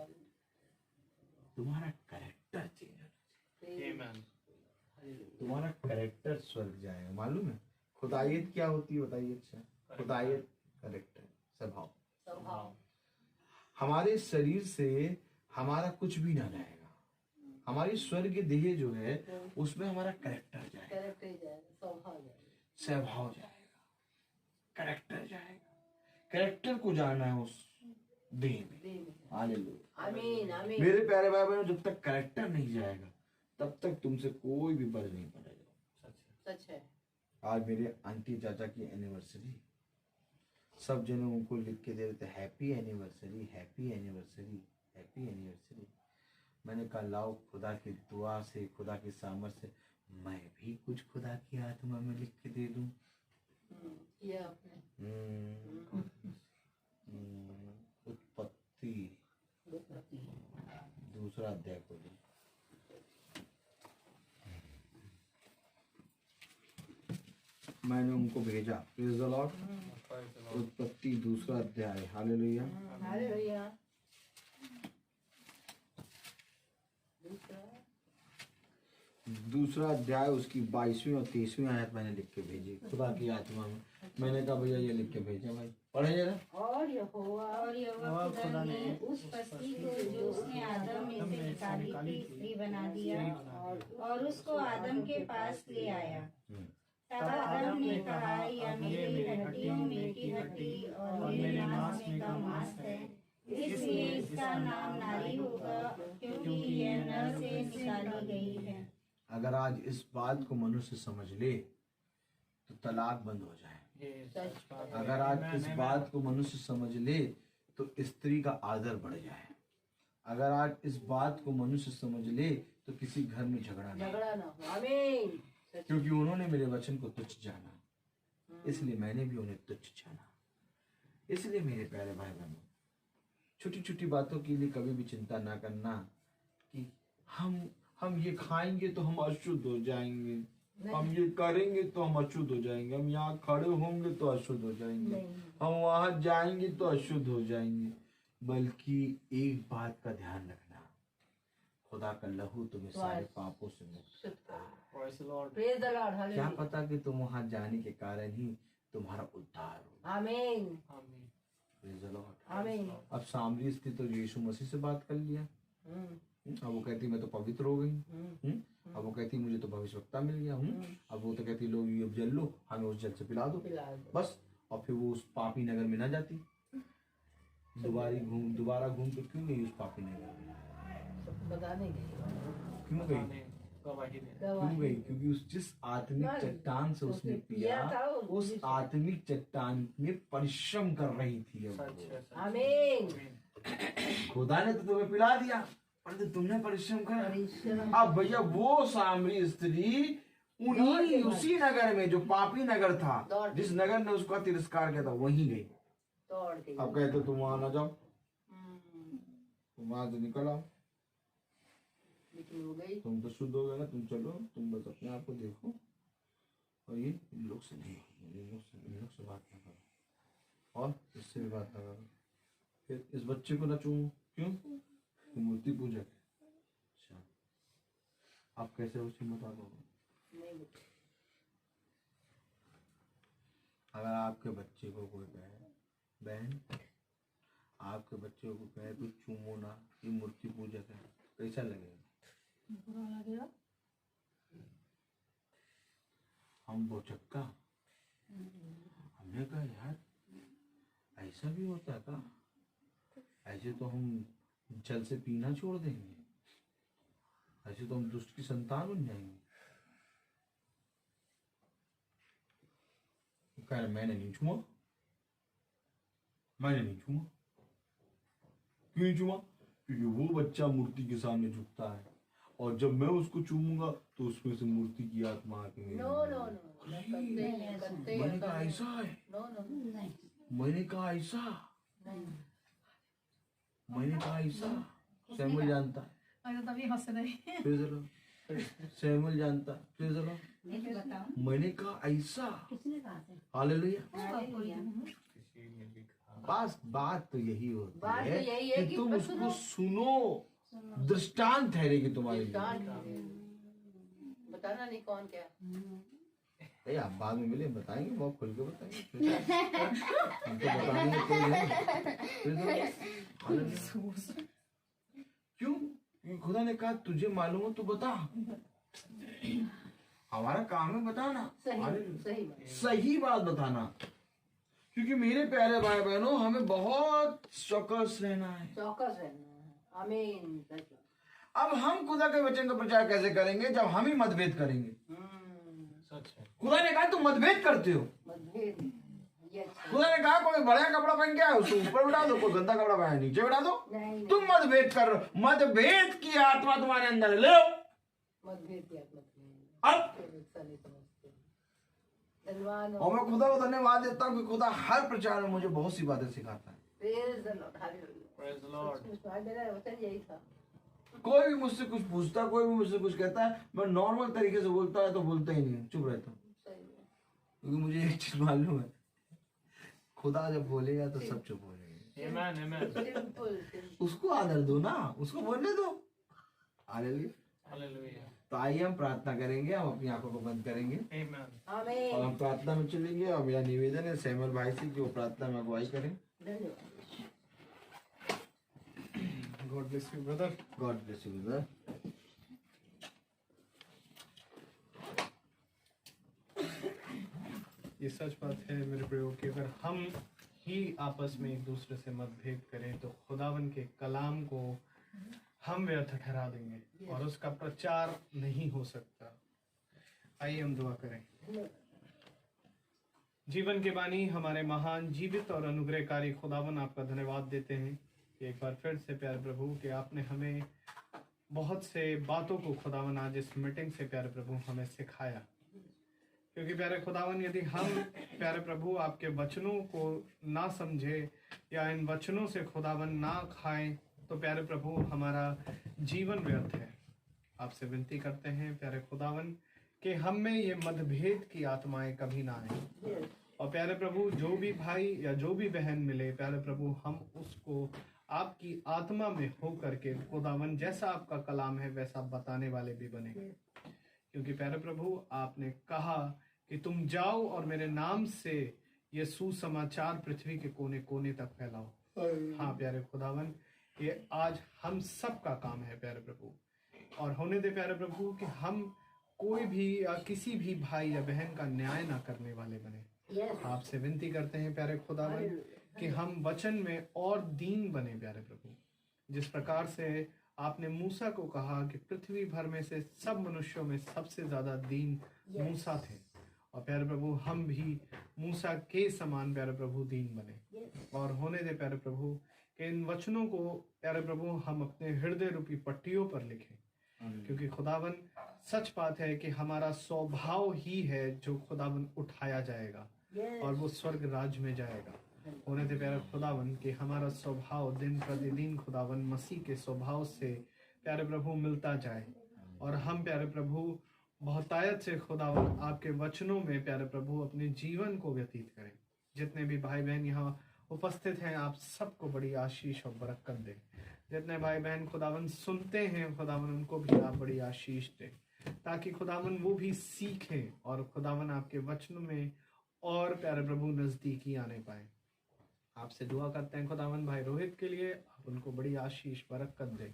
तुम्हारा कैरेक्टर चेंज, तुम्हारा कैरेक्टर स्वर्ग जाएगा। मालूम है खुदायत क्या होती है? बताइए। अच्छा, खुदायत कैरेक्टर, स्वभाव। स्वभाव। हमारे शरीर से हमारा कुछ भी ना जाएगा, हमारी स्वर्ग देह जो है उसमें हमारा कैरेक्टर जाएगा, कैरेक्टर जाएगा, स्वभाव जाएगा, स्वभाव जाएगा, कैरेक्टर जाएगा। कैरेक्टर को जाना है उस देह में। देह में। हालेलुया। आमीन। आमीन। मेरे प्यारे भाई बहनों, जब तक कैरेक्टर नहीं जाएगा तब तक तुमसे कोई भी बल नहीं पड़ेगा। सच है। आज मेरे आंटी चाचा की एनिवर्सरी, सब जने उनको लिख के दे रहे थे happy anniversary, happy anniversary, happy anniversary. मैंने कहा लाओ खुदा की दुआ से, खुदा की सामर्थ से मैं भी कुछ खुदा की आत्मा में लिख के दे दूं। किया आपने। उत्पत्ति दूसरा अध्याय को दो। मैंने उनको भेजा, प्रेज़ द लॉर्ड। उत्पत्ति दूसरा अध्याय, हालेलुया। हालेलुया। दूसरा अध्याय उसकी 22वीं और 23वीं आयत मैंने लिख के भेजी खुदा की आत्मा में। मैंने कहा भैया ये लिख के भेजा भाई, पढ़े जरा। और यहोवा खुदा ने उस पसली को जो उसने आदम में से निकाली थी स्त्री बना दिया और उसको आदम के पास ले आया। तब आदम ने कहा यह मेरी हड्डियों में की हड्डी और मेरे मांस में का मांस है, इसलिए इसका नाम नारी होगा, क्योंकि यह नर से निकाली गई है। अगर आज इस बात को मनुष्य समझ ले तो तलाक बंद हो जाए। अगर आज इस बात को मनुष्य समझ ले तो स्त्री का आदर बढ़ जाए। अगर आज इस बात को मनुष्य समझ ले तो किसी घर में झगड़ा ना हो। आमीन। क्योंकि उन्होंने मेरे वचन को तुच्छ जाना, इसलिए मैंने भी उन्हें तुच्छ जाना। इसलिए मेरे प्यारे भाई बहनों, छोटी छोटी बातों के लिए कभी भी चिंता ना करना कि हम ये खाएंगे तो हम अशुद्ध हो जाएंगे, हम ये करेंगे तो हम अशुद्ध हो जाएंगे, हम यहाँ खड़े होंगे तो अशुद्ध हो जाएंगे, हम वहां जाएंगे तो अशुद्ध हो जाएंगे। बल्कि एक बात का ध्यान रखना, खुदा का लहू तुम्हें सारे पापों से मुक्त प्रेज़ द लॉर्ड। क्या हालेलुया। पता कि तुम वहां जाने के कारण ही तुम्हारा उद्धार हो। आमीन। Praise the Lord. आमीन। अब सामरी स्थित तो यीशु मसीह से बात कर लिया, अब वो कहती मैं तो पवित्र हो गई। अब वो कहती मुझे तो भविष्यवक्ता मिल गया। अब वो तो कहती लो ये जल लो, हमें उस जल से पिला दो बस। और फिर वो उस पापी नगर में ना जाती, दोबारा घूम के क्यों गई उस पापी नगर में? बताने क्यों गई? क्योंकि उस जिस आत्मिक चट्टान से उसने पिया उस आत्मिक चट्टान में परिश्रम कर रही थी। आमीन। खुदा ने तो तुम्हें पिला दिया परंतु तुमने परिश्रम करा। अब भैया वो सामरी स्त्री उन्हीं उसी नगर में जो पापी नगर था, जिस नगर ने उसका तिरस्कार किया था, वहीं गई। अब कहते तुम वहां ना जाओ, तुम वहां से निकल आओ, तुम तो शुद्ध हो गए ना, तुम चलो, तुम बस अपने आप को देखो और ये इन लोग से बात ना करो और इससे भी बात ना करो। फिर इस बच्चे को ना चूमो, क्यों? मूर्ति पूजक। अच्छा, आप कैसे उसे बता दोगे? अगर आपके बच्चे को कोई कहे, बहन आपके बच्चे को कहे तो चूमो ना, ये मूर्ति पूजक है, कैसा लगेगा? बुरा लगेगा। हम बोचक्का, हमने कहा यार ऐसा भी होता है का? ऐसे तो हम जल से पीना छोड़ देंगे, ऐसे तो हम दुष्ट की संतान बन जाएंगे। कह रहा मैंने नहीं छुआ, मैंने नहीं छुआ। क्यों नहीं छुआ? क्योंकि वो बच्चा मूर्ति के सामने झुकता है और जब मैं उसको चूमूंगा तो उसमें से मूर्ति की आत्मा आके मैंने कहा ऐसा है, मैंने कहा ऐसा, मैंने कहा ऐसा। सैमुअल जानता है, तभी हंस रहे। फिर चलो सैमुअल जानता, फिर चलो मैंने कहा ऐसा। हालेलुया। बस बात तो यही होती है कि तुम उसको सुनो, दृष्टांत ठहरेगी तुम्हारे लिए। बताना नहीं कौन क्या। अरे आप बाद में मिले बताएंगे, बहुत खुल के बताएंगे। हम तो बताने में कोई है। क्यों? खुदा ने कहा तुझे मालूम हो तो बता, हमारा काम है बताना, सही बात बताना। क्योंकि मेरे प्यारे भाई बहनों हमें बहुत चौकस रहना है, चौकस रहना है। आमीन। अब हम खुदा के वचन का प्रचार कैसे करेंगे जब हम ही मतभेद करेंगे? खुदा ने कहा तुम मतभेद करते हो। खुदा ने कहा कोई बढ़िया कपड़ा पहन के आया उसको ऊपर उठा दो, कोई गंदा कपड़ा पहना नीचे उठा दो। तुम मतभेद कर रहे हो, मतभेद की आत्मा तुम्हारे अंदर ले लो। मतभेद की आत्मा और मैं खुदा को धन्यवाद देता हूँ कि खुदा हर प्रचार में मुझे बहुत सी बातें सिखाता है। कोई भी मुझसे कुछ पूछता, कोई भी मुझसे कुछ कहता है, मैं नॉर्मल तरीके से बोलता है तो बोलता ही नहीं, चुप रहता हूँ। क्योंकि मुझे एक चीज मालूम है, खुदा जब बोलेगा तो सब चुप हो जाएंगे। उसको आदर दो ना, उसको बोलने दो। हालेलुया। तो आइए हम प्रार्थना करेंगे, हम अपनी आंखों को बंद करेंगे और हम प्रार्थना में चलेंगे। और मेरा निवेदन है सैमुअल भाई से कि वो प्रार्थना में अगुवाई करें। God bless you, brother. God bless you, brother. ये सच बात है मेरे प्रयोग कि अगर हम ही आपस में एक दूसरे से मतभेद करें तो खुदावन के कलाम को हम व्यर्थ ठहरा देंगे और उसका प्रचार नहीं हो सकता। आइए हम दुआ करें। जीवन के बानी हमारे महान जीवित और अनुग्रहकारी खुदावन आपका धन्यवाद देते हैं कि एक बार फिर से प्यारे प्रभु कि आपने हमें बहुत से बातों को खुदावन आज इस मीटिंग से प्यारे प्रभु हमें सिखाया। क्योंकि प्यारे खुदावन यदि हम प्यारे प्रभु आपके वचनों को ना समझे या इन वचनों से खुदावन ना खाएं तो प्यारे प्रभु हमारा जीवन व्यर्थ है। आपसे विनती करते हैं प्यारे खुदावन कि हम में ये मतभेद की आत्माएं कभी ना आए और प्यारे प्रभु जो भी भाई या जो भी बहन मिले प्यारे प्रभु हम उसको आपकी आत्मा में हो करके खुदावन जैसा आपका कलाम है वैसा बताने वाले भी बने। क्योंकि प्यारे प्रभु आपने कहा कि तुम जाओ और मेरे नाम से ये सुसमाचार पृथ्वी के कोने कोने तक फैलाओ। हाँ प्यारे खुदावन ये आज हम सब का काम है प्यारे प्रभु। और होने दे प्यारे प्रभु कि हम कोई भी या किसी भी भाई या बहन का न्याय ना करने वाले बने। आपसे विनती करते हैं प्यारे खुदावन कि हम वचन में और दीन बने प्यारे प्रभु। जिस प्रकार से आपने मूसा को कहा कि पृथ्वी भर में से सब मनुष्यों में सबसे ज्यादा दीन मूसा थे, और प्यारे प्रभु हम भी मूसा के समान प्यारे प्रभु दीन बने। और होने दे प्यारे प्रभु कि इन वचनों को प्यारे प्रभु हम अपने हृदय रूपी पट्टियों पर लिखें, क्योंकि खुदावन सच बात है कि हमारा स्वभाव ही है जो खुदावन उठाया जाएगा और वो स्वर्ग राज्य में जाएगा। होने दे प्यारे खुदावन कि हमारा स्वभाव दिन प्रतिदिन खुदावन मसीह के स्वभाव से प्यारे प्रभु मिलता जाए, और हम प्यारे प्रभु बहुतायत से खुदावन आपके वचनों में प्यारे प्रभु अपने जीवन को व्यतीत करें। जितने भी भाई बहन यहाँ उपस्थित हैं आप सबको बड़ी आशीष और बरकत दें। जितने भाई बहन खुदावन सुनते हैं खुदावन उनको भी आप बड़ी आशीष दें, ताकि खुदावन वो भी सीखें और खुदावन आपके वचनों में और प्यारे प्रभु नजदीकी आने पाए। आपसे दुआ करते हैं खुदावन भाई रोहित के लिए, आप उनको बड़ी आशीष बरकत दें,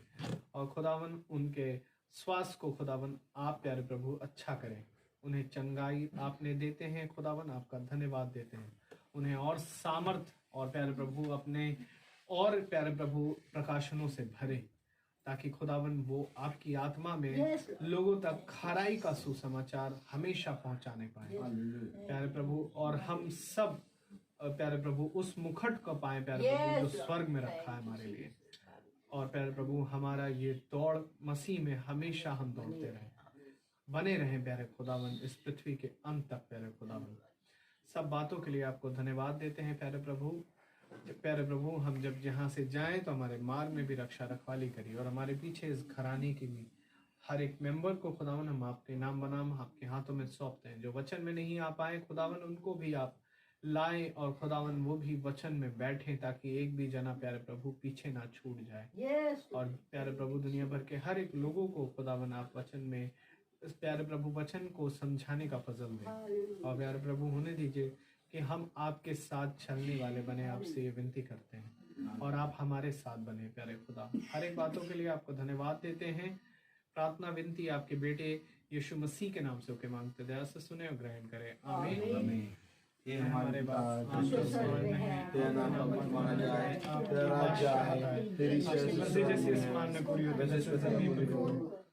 और खुदावन उनके स्वास्थ्य को खुदावन आप प्यारे प्रभु अच्छा करें। उन्हें चंगाई आपने देते हैं खुदावन, आपका धन्यवाद देते हैं। उन्हें और सामर्थ और प्यारे प्रभु अपने और प्यारे प्रभु प्रकाशनों से भरे, ताकि खुदावन वो आपकी आत्मा में लोगों तक खराई का सुसमाचार हमेशा पहुंचाने पाए प्यारे प्रभु। और हम सब प्यारे प्रभु उस मुकुट को पाए प्यारे प्रभु जो स्वर्ग में रखा है हमारे लिए। और प्यारे प्रभु हमारा ये दौड़ मसीह में हमेशा हम दौड़ते रहे, बने रहें प्यारे खुदावन इस पृथ्वी के अंत तक प्यारे खुदावन। सब बातों के लिए आपको धन्यवाद देते हैं प्यारे प्रभु। प्यारे प्रभु हम जब यहाँ से जाएं तो हमारे मार्ग में भी रक्षा रखवाली करिए, और हमारे पीछे इस घराने की भी हर एक मेंबर को खुदावन हम आपके नाम बनाम आपके हाथों में सौंपते हैं। जो वचन में नहीं आ पाए खुदावन उनको भी आप लाएं, और खुदावन वो भी वचन में बैठें, ताकि एक भी जना प्यारे प्रभु पीछे ना छूट जाए। और प्यारे प्रभु दुनिया भर के हर एक लोगों को खुदावन आप वचन में इस प्यारे प्रभु वचन को समझाने का फजल दें। और प्यारे प्रभु होने दीजिए कि हम आपके साथ चलने वाले बने, आपसे ये विनती करते हैं, और आप हमारे साथ बने प्यारे खुदा। हर एक बातों के लिए आपको धन्यवाद देते हैं। प्रार्थना विनती आपके बेटे यीशु मसीह के नाम से होके मांगते, दया से सुने और ग्रहण करें, आमीन। ये हमारे बाप तेरा नाम माना जाए, तेरा राज्य आए, तेरी जैसे आसमान में पूरी हो वैसे जमीन पर हो।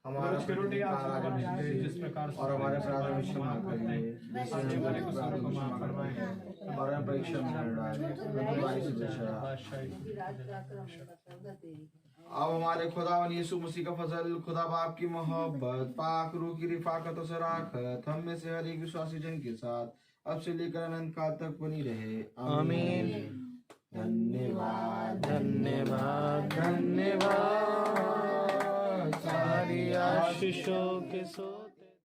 हमारा रोटी जिस प्रकार और हमारे अपराध में क्षमा करिए, जैसे हमारे गुनाहों को माफ फरमाएं, हमारा परीक्षा में न डालें, हमारी से बचा। अब हमारे खुदावन यीशु मसीह का फजल, खुदा बाप की मोहब्बत, पाक रूह की रिफाकत और सराखत हम में से हर एक विश्वासी जन के साथ अब से लेकर अनंत काल तक बनी रहे, आमीन। धन्यवाद धन्यवाद धन्यवाद सारी आशीषों के सो